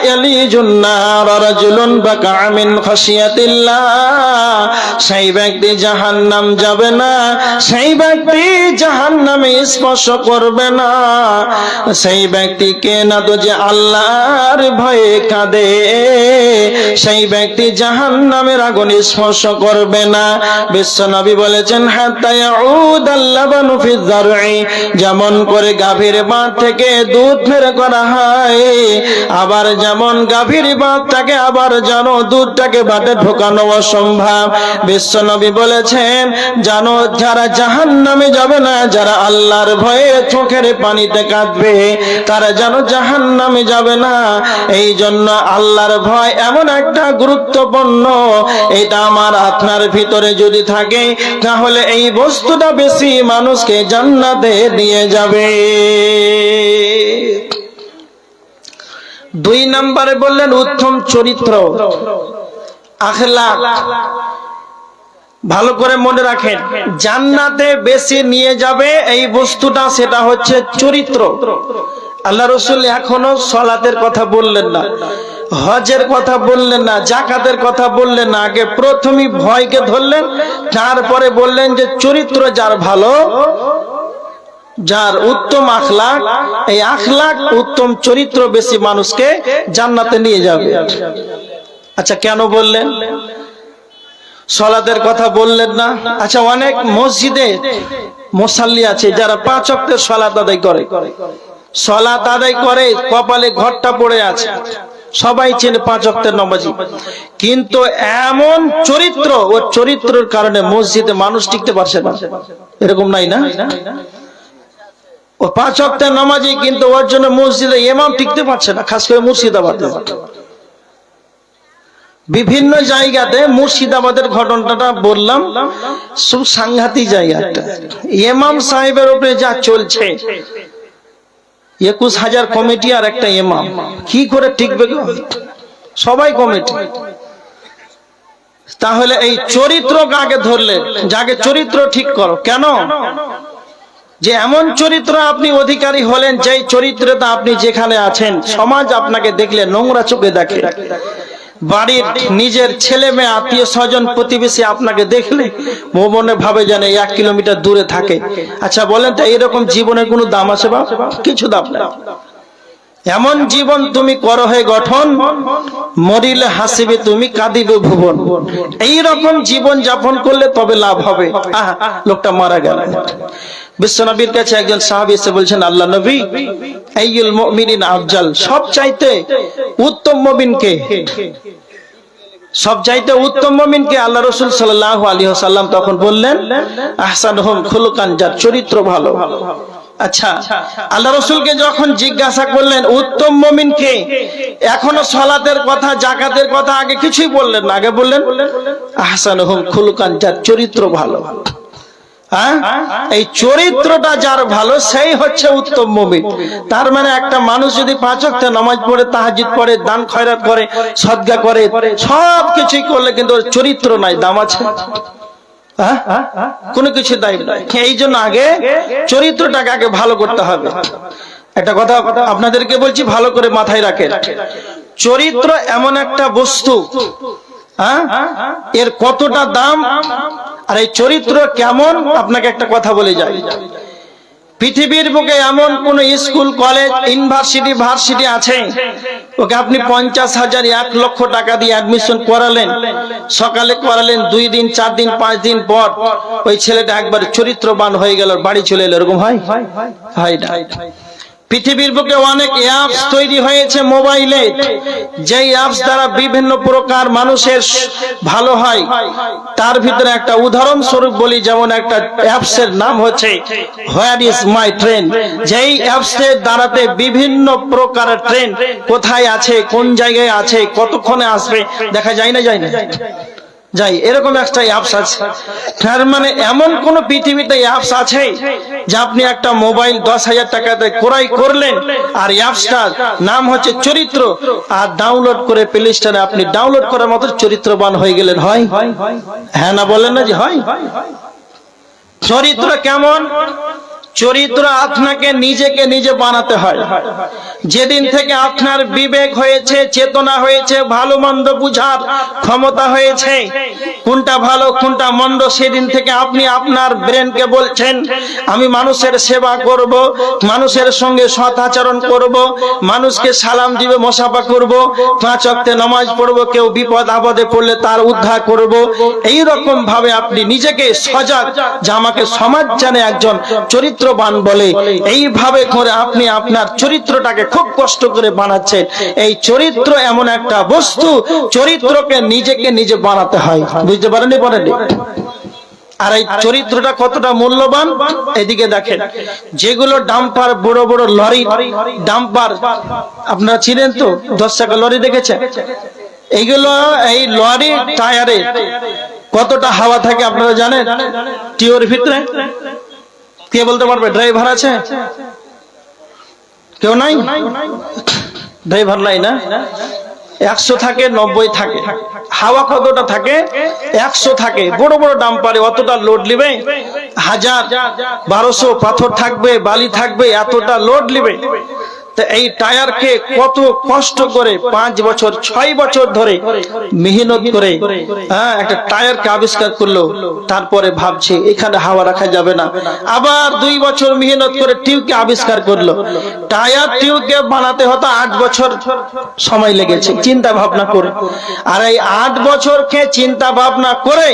ইয়ালিজুন নার রাজুলুন বাকা মিন খাশিয়াতিল্লাহ, সেই ব্যক্তি জাহান্নাম যাবে না, সেই ব্যক্তি ব্যক্তি জাহান্নামে স্পর্শ করবে না, সেই ব্যক্তিকে না তো যে আল্লাহর ভয়ে কাঁদে, সেই ব্যক্তি জাহান্নামের আগুন স্পর্শ করবে না। বিশ্বনবী বলেছেন হাত্তা ইয়াউদাল লাবানু ফি যারঈ, যেমন করে গাভীর বাঁধ থেকে দুধ বের করা হয়, আবার যেমন গাভীর বাঁধটাকে আবার জানো দুধটাকে বাটে ঢোকানো অসম্ভব। বিশ্বনবী বলেছেন জানো যারা জাহান্নামে যাবে না, যারা আল্লাহর ভয়ে চোখের পানিতে কাঁদবে, তারা যেন জাহান্নামে যাবে না। এই জন্য আল্লাহর ভয় এমন একটা গুরুত্বপূর্ণ, এটা আমার আপনার ভিতরে যদি থাকে তাহলে এই বস্তুটা বেশি মানুষকে জান্নাতে দিয়ে যাবে। 2 নম্বরে বললেন উত্তম চরিত্র, আখলাক। ভালো করে মনে রাখেন, জান্নাতে বেশি নিয়ে যাবে এই বস্তুটা, সেটা হচ্ছে চরিত্র। আল্লাহ রাসূল এখনো সালাতের কথা বললেন না, হজের কথা বললেন না, যাকাতের কথা বললেন না, আগে প্রথমেই ভয়কে ধরলেন, তারপরে বললেন যে চরিত্র যার ভালো, যার উত্তম আখলাক, এই আখলাক উত্তম চরিত্র বেশি মানুষকে জান্নাতে নিয়ে যাবে। আচ্ছা কেন বললেন? সালাতের কথা বললেন না। আচ্ছা অনেক মসজিদে মুসাল্লি আছে যারা 5 ওয়াক্তের সালাত আদায় করে, সালাত আদায় করে কপালে ঘরটা পড়ে আছে, সবাই চেনে 5 ওয়াক্তের নামাজি, কিন্তু এমন চরিত্র, ও চরিত্রের কারণে মসজিদে মানুষ টিকতে পারছে না। এরকম নাই না? ও 5 ওয়াক্তের নামাজি কিন্তু ওর জন্য মসজিদে ইমাম টিকতে পারছে না, খাস করে মুর্শিদাবাদে। বিভিন্ন জায়গাতে, মুর্শিদাবাদের ঘটনাটা বললাম, খুব সাংঘাতিক জায়গাটা। ইমাম সাহেবের উপরে যা চলছে, 21,000 কমিটি আর একটা ইমাম, কি করে টিকবে গো? সবাই কমিটি। তাহলে এই চরিত্র কাকে ধরলে, যাকে চরিত্র ঠিক করো। কেন? যে এমন চরিত্র আপনি অধিকারী হলেন, যেই চরিত্রটা আপনি যেখানে আছেন সমাজ আপনাকে দেখলে নোংরা চোখে দেখে, বাড়ির নিজের ছেলে মেয়ে আত্মীয় স্বজন প্রতিবেশী আপনাকে দেখলে মনে ভাবে যেন 1 কিলোমিটার দূরে থাকে। আচ্ছা বলেন তো এইরকম জীবনের কোনো দাম আছে? বা কিছু দাম নেই। এমন জীবন তুমি করো হে গঠন, মরিলে হাসিবে তুমি কাঁদিবে ভুবন। এইরকম জীবন যাপন করলে তবে লাভ হবে। লোকটা মারা গেল। বিশ্বনবীর কাছে একজন সাহাবী এসে বলছেন, আল্লাহ নবী, আইয়ুল মুমিনিন আফজাল, সবচাইতে উত্তম মুমিন কে? সবচাইতে উত্তম মুমিন কে? আল্লাহ রাসূল সাল্লাল্লাহু আলাইহি ওয়াসাল্লাম তখন বললেন, আহসানুহুম খুলুকান, যার চরিত্র ভালো। আচ্ছা আল্লাহ রাসূলকে যখন জিজ্ঞাসা করলেন উত্তম মুমিন কে, এখনো সালাতের কথা, যাকাতের কথা আগে কিছুই বললেন না, আগে বললেন আহসানুহুম খুলুকান, যার চরিত্র ভালো। এই চরিত্রটা যার ভালো সেই হচ্ছে উত্তম মুমিন। তার মানে একটা মানুষ যদি 5 ওয়াক্ত নামাজ পড়ে, তাহাজ্জুদ পড়ে, দান খয়রাত করে, সদকা করে, সব কিছুই করলে কিন্তু ওর চরিত্র নাই, দাম আছে? কোনো কিছু দায়ী নাই। এই জন্য আগে চরিত্রটাকে আগে ভালো করতে হবে। একটা কথা আপনাদেরকে বলছি, ভালো করে মাথায় রাখেন, চরিত্র এমন একটা বস্তু, এর কতটা দাম আর এই চরিত্র কেমন, আপনাকে একটা কথা বলে যাই। পৃথিবীর বুকে এমন কোন স্কুল, কলেজ, ইউনিভার্সিটি, ভার্সিটি আছে ওকে আপনি 50,000 1 লক্ষ টাকা দিয়ে অ্যাডমিশন করালেন, সকালে করালেন, 2 দিন 4 দিন 5 দিন পর ওই ছেলেটা একবার চরিত্রবান হয়ে গেল, বাড়ি চলে এলো, এরকম হয়? হয় না। পৃথিবীর বুকে অনেক অ্যাপস তৈরি হয়েছে মোবাইলে, যেই অ্যাপস দ্বারা বিভিন্ন প্রকার মানুষের ভালো হয়। তার ভিতরে একটা উদাহরণ স্বরূপ বলি, যেমন একটা অ্যাপসের নাম হচ্ছে হোয়ার ইজ মাই ট্রেন। যেই অ্যাপসের দ্বারাতে বিভিন্ন প্রকারের ট্রেন কোথায় আছে, কোন জায়গায় আছে, কতক্ষণে আসবে দেখা যায় না? যায় না? যাই, এরকম একটা অ্যাপস আছে। তার মানে এমন কোন পৃথিবীতে অ্যাপস আছে যে আপনি একটা মোবাইল 10,000 টাকাতে ক্রয় করলেন, আর অ্যাপসটার নাম হচ্ছে চরিত্র, আর ডাউনলোড করে প্লে স্টোরে আপনি ডাউনলোড করার মতো চরিত্রবান হয়ে গেলেন। হয়? হ্যাঁ না বলেন না যে হয়? চরিত্র কেমন? চরিত্র আপনাকে নিজেকে নিজে বানাতে হয়। যেদিন থেকে আপনার বিবেক হয়েছে, চেতনা হয়েছে, ভালো মন্দ বুঝার ক্ষমতা হয়েছে, কোনটা ভালো কোনটা মন্দ, সেদিন থেকে আপনি আপনার ব্রেনকে বলছেন আমি মানুষের সেবা করব, মানুষের সঙ্গে সৎ আচরণ করব, মানুষকে সালাম দিবে, মুসাফা করব, 5 ওয়াক্তে নামাজ পড়ব, কেউ বিপদ আপদে পড়লে তার উদ্ধার করব। এই রকম ভাবে আপনি নিজেকে সজাগ যে আমাকে সমাজ জানে একজন চরিত্রবান বলে, এইভাবে করে আপনি আপনার চরিত্রটাকে খুব কষ্ট করে বানাচ্ছেন। এই চরিত্র এমন একটা বস্তু, চরিত্রকে নিজেকে নিজে বানাতে হয়। বুঝতে পারেননি? পারেননি? আর এই চরিত্রটা কতটা মূল্যবান এদিকে দেখেন। যেগুলো ডাম্পার, বড় বড় লরি ডাম্পার, আপনারা চিনেন তো, 10 চাকা লরি দেখেছেন? এইগুলো, এই লরি টায়ারে কতটা হাওয়া থাকে আপনারা জানেন? টিওর ভিতরে কে বলতে পারবে? ড্রাইভার আছে? কেউ নাই? ড্রাইভার নাই না? 100 থাকে, 90 থাকে। হাওয়া কতটা থাকে? 100 থাকে। বড় বড় ডাম্পারে অতটা লোড নিবে, 1000 1200 পাথর থাকবে, বালি থাকবে, এতটা লোড নিবে। তো এই টায়ারকে কত কষ্ট করে 5 বছর 6 বছর ধরে মেহনত করে একটা টায়ারকে আবিষ্কার করলো। তারপরে ভাবছে এখানে হাওয়া রাখা যাবে না, আবার 2 বছর মেহনত করে টিউবকে আবিষ্কার করলো। টায়ার টিউবকে বানাতে হতো 8 বছর সময় লেগেছে চিন্তা ভাবনা করে। আর এই 8 বছরকে চিন্তা ভাবনা করে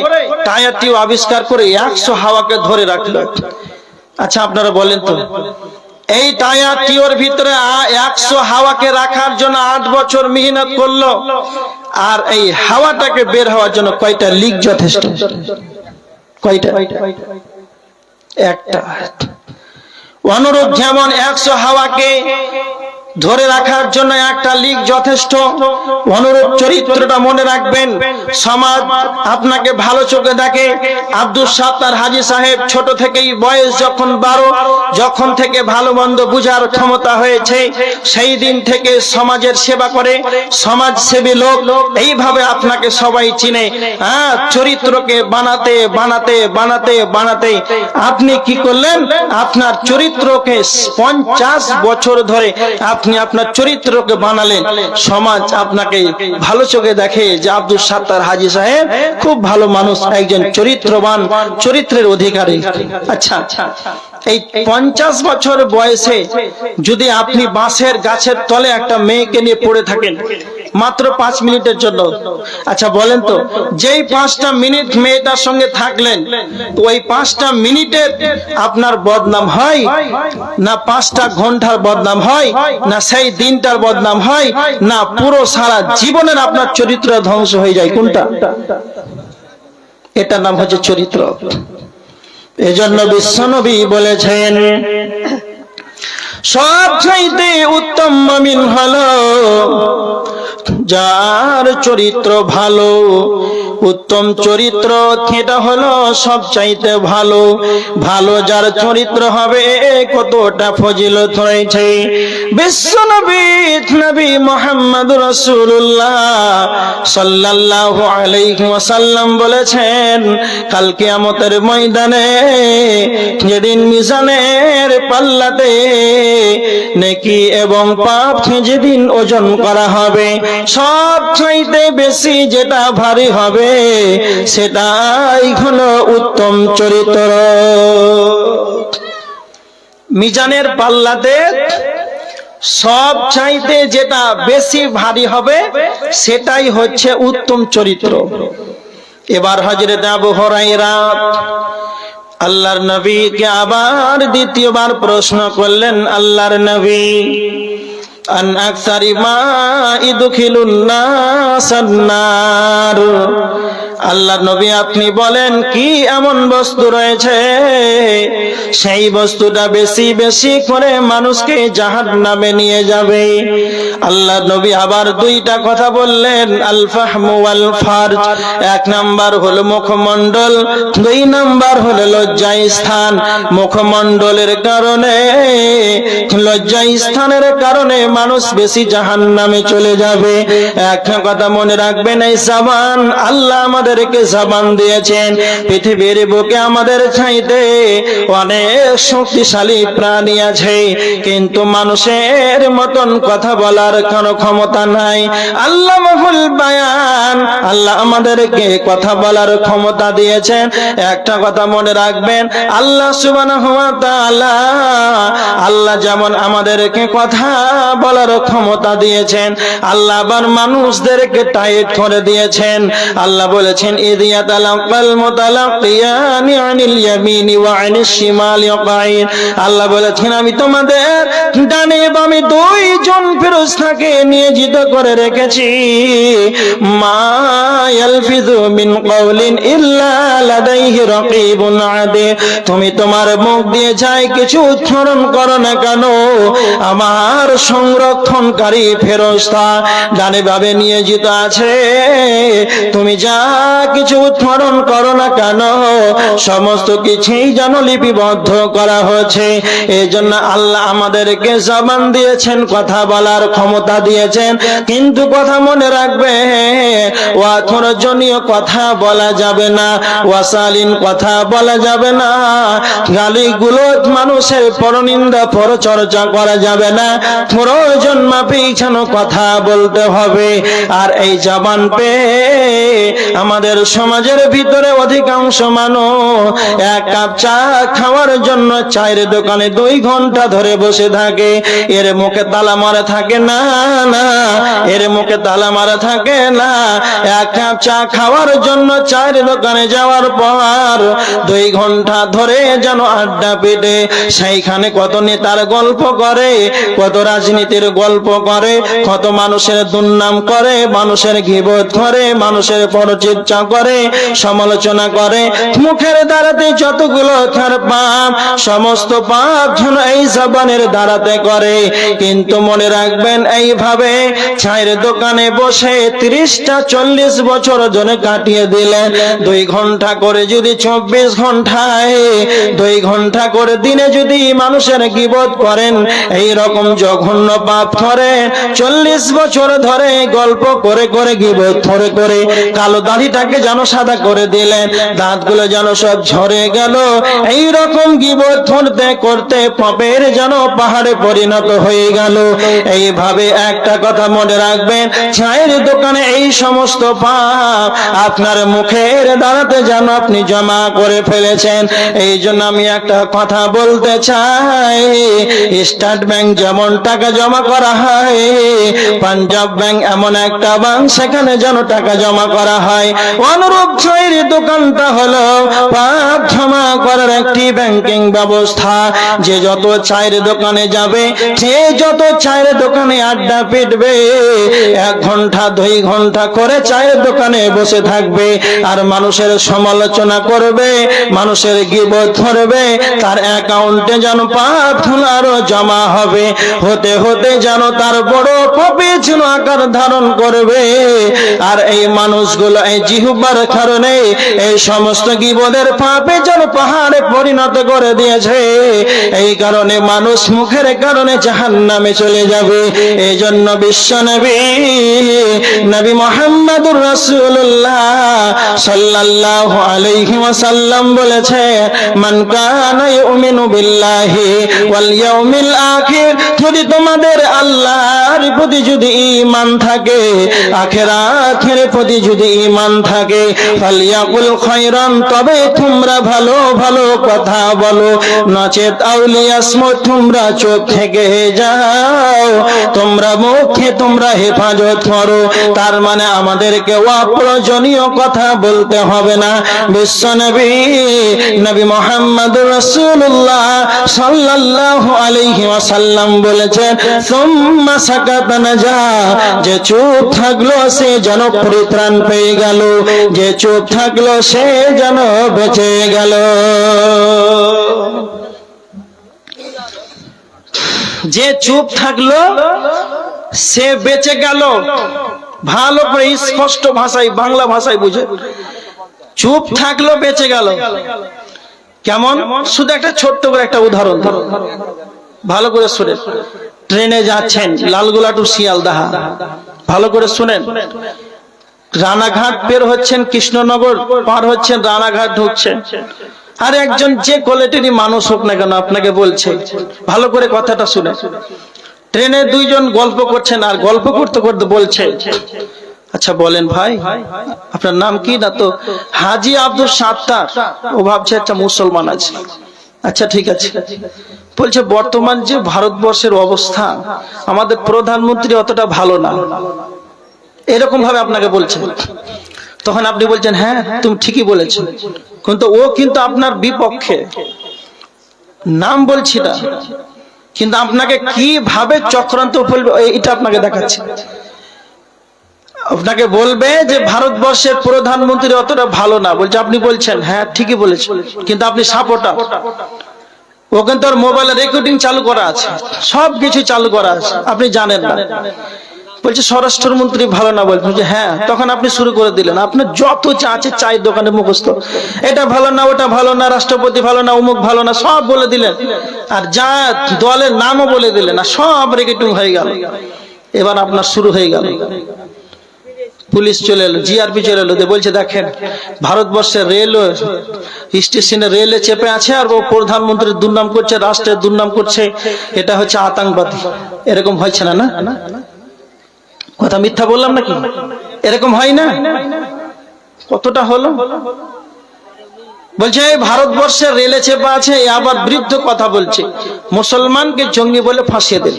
টায়ার টিউব আবিষ্কার করে 100 হাওয়াকে ধরে রাখলো। আচ্ছা আপনারা বলেন তো, এই টায়ার টিউবের ভিতরে 100 হাওয়াকে রাখার জন্য 8 বছর মেহনত করলো, আর এই হাওয়াটাকে বের হওয়ার জন্য কয়টা লিক যথেষ্ট? কয়টা? একটা। অনুরূপ যেমন 100 হাওয়াকে ধরে রাখার জন্য একটা লিক যথেষ্ট, অনুরূপ চরিত্রটা মনে রাখবেন। সমাজ আপনাকে ভালো চোখে দেখে। আব্দুল সাত্তার হাজী সাহেব ছোট থেকেই বয়স যখন 12, যখন থেকে ভালো মন্দ বুঝার ক্ষমতা হয়েছে, সেই দিন থেকে সমাজের সেবা করে, সমাজসেবী লোক। এইভাবে আপনাকে সবাই চিনে। চরিত্রকে বানাতে বানাতে বানাতে বানাতে আপনি কি করলেন? আপনার চরিত্রকে 50 বছর ধরে আপনি আপনার চরিত্রকে বানালেন। সমাজ আপনাকে ভালো চোখে দেখে যে আব্দুল সাত্তার হাজী সাহেব খুব ভালো মানুষ, একজন চরিত্রবান, চরিত্রের অধিকারী। আচ্ছা, এই 50 বছর বয়সে যদি আপনি বাঁশের গাছের তলে একটা মেয়েকে নিয়ে পড়ে থাকেন মাত্র 5 মিনিটের জন্য, আচ্ছা বলেন তো, যেই 5টা মিনিট মেয়েটার সঙ্গে থাকলেন, তো ওই 5টা মিনিটের আপনার বদনাম হয় না 5টা ঘন্টার বদনাম হয়, না সেই দিনটার বদনাম হয়, না পুরো সারা জীবনের আপনার চরিত্র ধ্বংস হয়ে যায়? কোনটা? এটার নাম হচ্ছে চরিত্র। এজন্য বিশ্বনবী বলেছেন সবচাইতে উত্তম মুমিন হলো যার চরিত্র ভালো। উত্তম চরিত্র এটা হলো সবচাইতে ভালো। ভালো যার চরিত্র হবে কতটা ফজিলত রয়েছে। বিশ্বনবী নবী মুহাম্মদুর রাসূলুল্লাহ সাল্লাল্লাহু আলাইহি ওয়াসাল্লাম বলেছেন, কাল কিয়ামতের ময়দানে যেদিন মিজানের পাল্লাতে নেকি এবং পাপ যেদিন ওজন করা হবে, সবচাইতে বেশি যেটা ভারী হবে সেটাই হলো উত্তম চরিত্র। মিজানের পাল্লাতে সবচাইতে যেটা বেশি ভারী হবে সেটাই হচ্ছে উত্তম চরিত্র। এবার হযরত আবু হুরায়রা আল্লাহর নবীকে আবার দ্বিতীয়বার প্রশ্ন করলেন, আল্লাহর নবী আন আকসারি মা ইদখিলুন নাসান নার, আল্লাহর নবী আপনি বলেন কি এমন বস্তু রয়েছে সেই বস্তুটা বেশি বেশি করে মানুষকে জাহান্নামে নিয়ে যাবে? আল্লাহর নবী আবার 2টা কথা বললেন, আল ফাহমু ওয়াল ফারজ। 1 নাম্বার হলো মুখমণ্ডল, 2 নাম্বার হলো লজ্জা স্থান। মুখমণ্ডলের কারণে, লজ্জা স্থানের কারণে মানুষ বেশি জাহান্নামে চলে যাবে। একটা কথা মনে রাখবেন, এই জবান আল্লাহ আমাদের আমাদেরকে জবান দিয়েছেন। পৃথিবীর বুকে আমাদের চাইতে অনেক শক্তিশালী প্রাণী আছে, কিন্তু মানুষের মতন কথা বলার কোনো ক্ষমতা নাই। আল্লামাহুল বায়ান, আল্লাহ আমাদেরকে কথা বলার ক্ষমতা দিয়েছেন। একটা কথা মনে রাখবেন, আল্লাহ সুবহানাহু ওয়া তাআলা, আল্লাহ যেমন আমাদেরকে কথা বলার ক্ষমতা দিয়েছেন, আল্লাহ আবার মানুষদেরকে টাইট করে দিয়েছেন। আল্লাহ বলেছেন, ইদিয়া তালাক্কাল মুতালাক্কিয়ানি আনিল ইয়ামিনি ওয়া আনিশ শিমালি কাঈন। আল্লাহ বলেছেন, আমি তোমাদের ডানে বামে দুইজন ফেরেশতাকে নিয়োজিত করে রেখেছি। মা ইয়ালফিযু মিন কাওলিন ইল্লা লাদাইহি রাকীবুন আতীদ। তুমি তোমার মুখ দিয়ে যাই কিছু উচ্চারণ করো না কেন, আমার সংরক্ষণকারী ফেরেশতা ডানে বামে নিয়োজিত আছে। তুমি যা কিছু উচ্চারণ করো না কেন, সমস্ত কিছুই যেন লিপিবদ্ধ করা হয়েছে। এই জন্য আল্লাহ আমাদেরকে জবান দিয়েছেন, কথা বলার ক্ষমতা দিয়েছেন, কিন্তু কথা মনে রাখবে, অর্থজনীয় কথা বলা যাবে না, ওয়াসালিন কথা বলা যাবে না, গালিগুলো মানুষের পরনিন্দা পরচর্চা করা যাবে না, প্রয়োজন মাফিক যেন কথা বলতে হবে। আর এই জবান পেয়ে আমাদের সমাজের ভিতরে অধিকাংশ মানুষ এক কাপ চা খাওয়ার জন্য চায়ের দোকানে 2 ঘন্টা ধরে বসে থাকে। এর মুখে তালা মারা থাকে না, না, এর মুখে তালা মারা থাকে না। এক কাপ চা খাওয়ার জন্য চায়ের দোকানে যাওয়ার পর 2 ঘন্টা ধরে যেন আড্ডা পেটে সেইখানে কত নেতার গল্প করে, কত রাজনীতির গল্প করে, কত মানুষের দুর্নাম করে, মানুষের গীবত করে, মানুষের পরচর্চা করে, সমালোচনা করে। মুখের দ্বারাতে যতগুলো তার পাপ, সমস্ত পাপ যেন এই জবানের দ্বারাতে করে। কিন্তু মনে রাখবেন, এইভাবে চায়ের দোকানে বসে 30টা 40 বছর জনে কাটিয়ে দিলেন। 2 ঘন্টা করে যদি 24 ঘন্টায় 2 ঘন্টা করে দিনে যদি মানুষের গীবত করেন, এই রকম জঘন্য পাপ করে 40 বছর ধরে গল্প করে করে গীবত করে করে কালো দাড়িটাকে যেন সাদা করে দিলেন, দাঁতগুলো যেন সব ঝরে গেল। এই রকম গীবত করতে করতে পাপের যেন পাহাড়ে পরিণত হয়ে গেল। এইভাবে একটা কথা মনে রাখবেন, চায়ের দোকানে এই সমস্ত পাপ আপনার মুখের দ্বারাতে যেন আপনি জমা করে ফেলেছেন। এই জন্য আমি একটা কথা বলতে চাই, স্টেট ব্যাংক যেমন টাকা জমা করা হয়, পাঞ্জাব ব্যাংক এমন একটা ব্যাংক, সেখানে যেন টাকা জমা করা হয়। অনুরূপ চায়ের দোকানটা হলো পাপ জমা করার একটি ব্যাংকিং ব্যবস্থা। যে যত চায়ের দোকানে যাবে, যে যত চায়ের দোকানে আড্ডা পিটবে, 1 ঘন্টা 2 ঘন্টা করে চায়ের দোকানে বসে থাকবে আর মানুষের সমালোচনা করবে, মানুষের গীবত করবে, তার অ্যাকাউন্টে যেন পাপ আরো জমা হবে, হতে হতে যেন তার বড় পাপে যেন আকার ধারণ করবে। আর এই মানুষগুলো এই জিহ্বার কারণে এই সমস্ত গীবতের পাপে যেন পাহাড়ে পরিণত করে দিয়েছে। এই কারণে মানুষ মুখের কারণে জাহান্নামে চলে যাবে। এই জন্য বিশ্ব নবী মুহাম্মদুর রাসূলুল্লাহ সাল্লাল্লাহু আলাইহি ওয়াসাল্লাম বলেছে, মান কানা ইউমিনু বিল্লাহি ওয়াল ইয়াউমিল আখির, যদি তোমাদের আল্লাহর প্রতি যদি ঈমান থাকে, আখিরাতের প্রতি যদি ঈমান থাকে, ফালিয়াকুল খায়রান, তবে তোমরা ভালো ভালো কথা বলো, নচেত আউলিয়াসমত, তোমরা চুপ থেকে যাও, তোমরা মুখে তোমরা হেফাজত করো। তার মানে আমাদেরকে অপ্রয়োজনীয় কথা বলতে হবে না। বিশ্বনবী নবী মুহাম্মদুর রাসূলুল্লাহ সাল্লাল্লাহু আলাইহি ওয়াসাল্লাম বলেছেন, সুম্মা সাকাতা নাজা, যে চুপ থাকলো সে যেন পরিত্রাণ পেয়ে গেল, যে চুপ থাকলো সে যেন বেঁচে গেল। যে চুপ থাকলো সে বেঁচে গেল। ভালো করে স্পষ্ট ভাষায়, বাংলা ভাষায় বুঝে, চুপ থাকলো বেঁচে গেল। কেমন? শুধু একটা ছোট্ট করে একটা উদাহরণ ভালো করে শুনেন। ট্রেনে যাচ্ছেন লালগোলা টু শিয়ালদাহ, ভালো করে শুনেন। রানাঘাট বের হচ্ছেন, কৃষ্ণনগর পার হচ্ছেন, রানাঘাট ঢুকছেন, আর একজন যে কোয়ালিটির মানুষ হোক না কেন আপনাকে বলছে, ভালো করে কথাটা শুনে, ট্রেনে দুইজন গল্প করছেন আর গল্প করতে করতে বলছে, আচ্ছা বলেন ভাই আপনার নাম কি? না তো হাজি আব্দুল সাত্তার। ও ভাবছে একটা মুসলমান আছে। আচ্ছা ঠিক আছে। বলছে বর্তমান যে ভারতবর্ষের অবস্থা, আমাদের প্রধানমন্ত্রী অতটা ভালো না, এরকম ভাবে আপনাকে বলছে। তখন আপনি বলছেন হ্যাঁ তুমি ঠিকই বলেছো, কিন্তু ও কিন্তু আপনার বিপক্ষে, নাম বলছি না, কিন্তু আপনাকে কিভাবে চক্রান্ত ফেলবে এটা আপনাকে দেখাচ্ছে। আপনাকে বলবে যে ভারতবর্ষের প্রধানমন্ত্রী অতটা ভালো না। বলছে আপনি বলছেন হ্যাঁ ঠিকই বলেছেন, কিন্তু আপনি সাপোর্টার। ও কিন্তু ওর মোবাইলে রেকর্ডিং চালু করা আছে, সবকিছু চালু করা আছে, আপনি জানেন না। বলছে স্বরাষ্ট্রমন্ত্রী ভালো না। বলছে হ্যাঁ। তখন আপনি শুরু করে দিলেন, আপনার যত চা আছে চায়ের দোকানে মুখস্থ, এটা ভালো না, ওটা ভালো না, রাষ্ট্রপতি ভালো না, অমুক ভালো না, সব বলে দিলেন, আর যা দলের নামও বলে দিলেন, আর সব রেকর্ডিং হয়ে গেল। এবার আপনার শুরু হয়ে গেল। পুলিশ চলে এলো, জিআরপি চলে এলো, বলছে দেখেন ভারতবর্ষের রেল স্টেশনে রেলে চেপে আছে, আর ও প্রধানমন্ত্রীর দুর্নাম করছে, রাষ্ট্রের দুর্নাম করছে, এটা হচ্ছে আতঙ্কবাদী। এরকম হয়েছে না? না কথা মিথ্যা বললাম নাকি? এরকম হয় না? কতটা হলো? বলছে ভারতবর্ষের রেলে চেপা আছে, আবার বৃদ্ধ কথা বলছে, মুসলমানকে জঙ্গি বলে ফাঁসিয়ে দিল।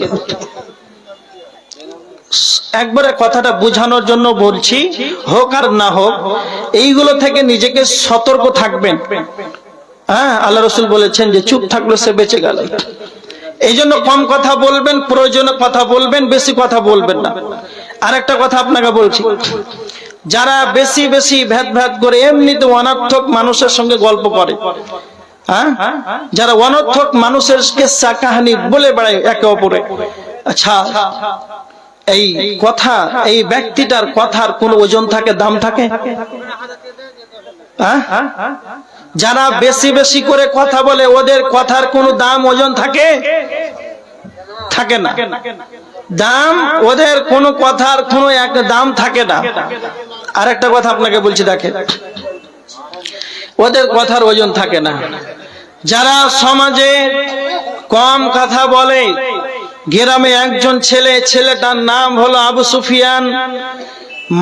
একবারে কথাটা বোঝানোর জন্য বলছি, হোক আর না হোক এইগুলো থেকে নিজেকে সতর্ক থাকবেন। হ্যাঁ, আল্লাহ রাসূল বলেছেন যে চুপ থাকলে সে বেঁচে গেল। এই জন্য কম কথা বলবেন, প্রয়োজনে কথা বলবেন, বেশি কথা বলবেন না। আর একটা কথা আপনাকে বলছি, যারা বেশি বেশি ভেদ ভেদ করে এমনিতে অনর্থক মানুষের সঙ্গে গল্প করে, হ্যাঁ, যারা অনর্থক মানুষের কিস্সা কাহিনী বলে বেড়ায় একে অপরে, আচ্ছা এই কথা, এই ব্যক্তিটার কথার কোন ওজন থাকে, দাম থাকে? যারা বেশি বেশি করে কথা বলে ওদের কথার কোন দাম, ওজন থাকে? থাকে না। দাম, ওদের কোন কথার কোন এক দাম থাকে না। আর একটা কথা আপনাকে বলছি, দেখেন ওদের কথার ওজন থাকে না। যারা সমাজে কম কথা বলে, গ্রামে একজন ছেলে, ছেলেটার নাম হলো আবু সুফিয়ান,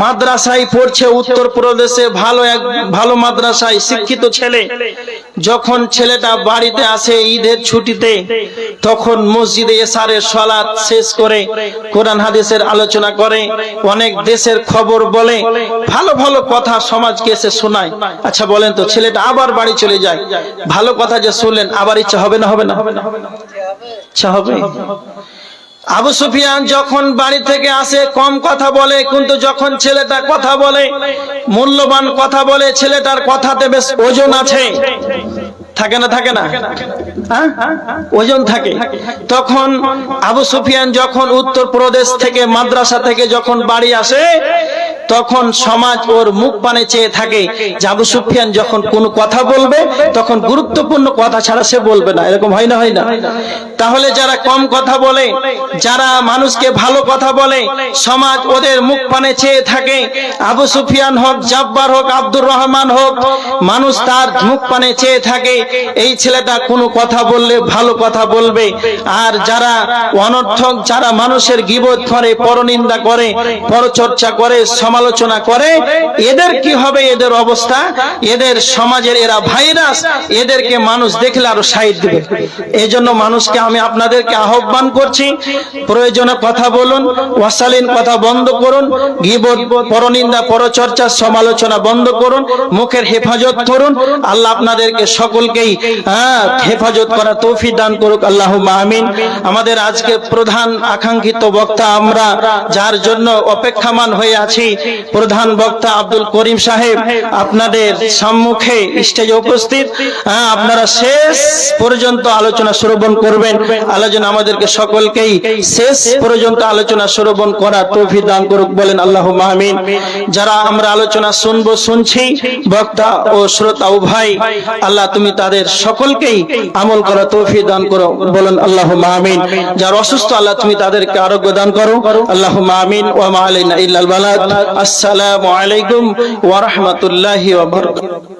মাদ্রাসায় পড়ছে উত্তরপ্রদেশে, ভালো মাদ্রাসায় শিক্ষিত ছেলে। যখন ছেলেটা বাড়িতে আসে ঈদের ছুটিতে, তখন মসজিদে এশারের সালাত শেষ করে কোরআন হাদিসের আলোচনা করে, অনেক দেশের খবর বলে, ভালো ভালো কথা সমাজকে এসে শোনায়। আচ্ছা বলেন তো, ছেলেটা আবার বাড়ি চলে যায়, ভালো কথা যে শুনলেন, আবার ইচ্ছা হবে না? হবে না? ইচ্ছা হবে। আবু সুফিয়ান যখন বাড়ি থেকে আসে কম কথা বলে, কিন্তু যখন ছেলেটা কথা বলে, মূল্যবান কথা বলে, ছেলেটার কথাতে বেশ ওজন আছে, থাকে না? থাকে না? ওজন থাকে। তখন আবু সুফিয়ান যখন উত্তরপ্রদেশ থেকে মাদ্রাসা থেকে যখন বাড়ি আসে, তখন সমাজ ওর মুখ পানে চেয়ে থাকে যে আবু সুফিয়ান যখন কোনো কথা বলবে তখন গুরুত্বপূর্ণ কথা ছাড়া সে বলবে না। এরকম হয় না? হয় না? তাহলে যারা কম কথা বলে, যারা মানুষকে ভালো কথা বলে, সমাজ ওদের মুখ পানে চেয়ে থাকে। আবু সুফিয়ান হোক, জব্বার হোক, আব্দুর রহমান হোক, মানুষ তার মুখ পানে চেয়ে থাকে এই ছেলেটা কোনো কথা বললে ভালো কথা বলবে। আর যারা অনর্থক, যারা মানুষের গীবত করে, পরনিন্দা করে, পরচর্চা করে, সমালোচনা করে, এদের কি হবে? এদের অবস্থা, এদের সমাজের এরা ভাইরাস, এদেরকে মানুষ দেখলে আরো সাইড দিবে। এই জন্য মানুষকে আমি আপনাদেরকে আহ্বান করছি, প্রয়োজনে কথা বলুন, অশালীন কথা বন্ধ করুন, গীবত, পরনিন্দা, পরচর্চা, সমালোচনা বন্ধ করুন, মুখের হেফাজত করুন। আল্লাহ আপনাদেরকে সকলকেই হেফাজত করা তৌফিক দান করুক, আল্লাহুম্মা আমিন। আমাদের আজকে প্রধান আকাঙ্ক্ষিত বক্তা, আমরা যার জন্য অপেক্ষামান হয়ে আছি, প্রধান বক্তা আব্দুল করিম সাহেব আপনাদের সম্মুখে স্টেজে উপস্থিত। আপনারা শেষ পর্যন্ত আলোচনা শ্রবণ করবেন। আলোচনা আমাদেরকে সকলকেই শেষ পর্যন্ত আলোচনা শ্রবণ করা তৌফিক দান করুক, বলেন আল্লাহুম্মা আমিন। যারা আমরা আলোচনা শুনছি, বক্তা ও শ্রোতা উভয়, আল্লাহ তুমি তাদের তাদের সকলকেই আমল করা তৌফিক দান করো, বলেন আল্লাহুম্মা আমিন। যারা অসুস্থ আল্লাহ তুমি তাদেরকে আরোগ্য দান করো, আল্লাহুম্মা আমিন। ওয়া মা আলাইনা ইল্লাল বালাগ। আসসালামু আলাইকুম ওয়া রাহমাতুল্লাহি ওয়া বারাকাতুহু।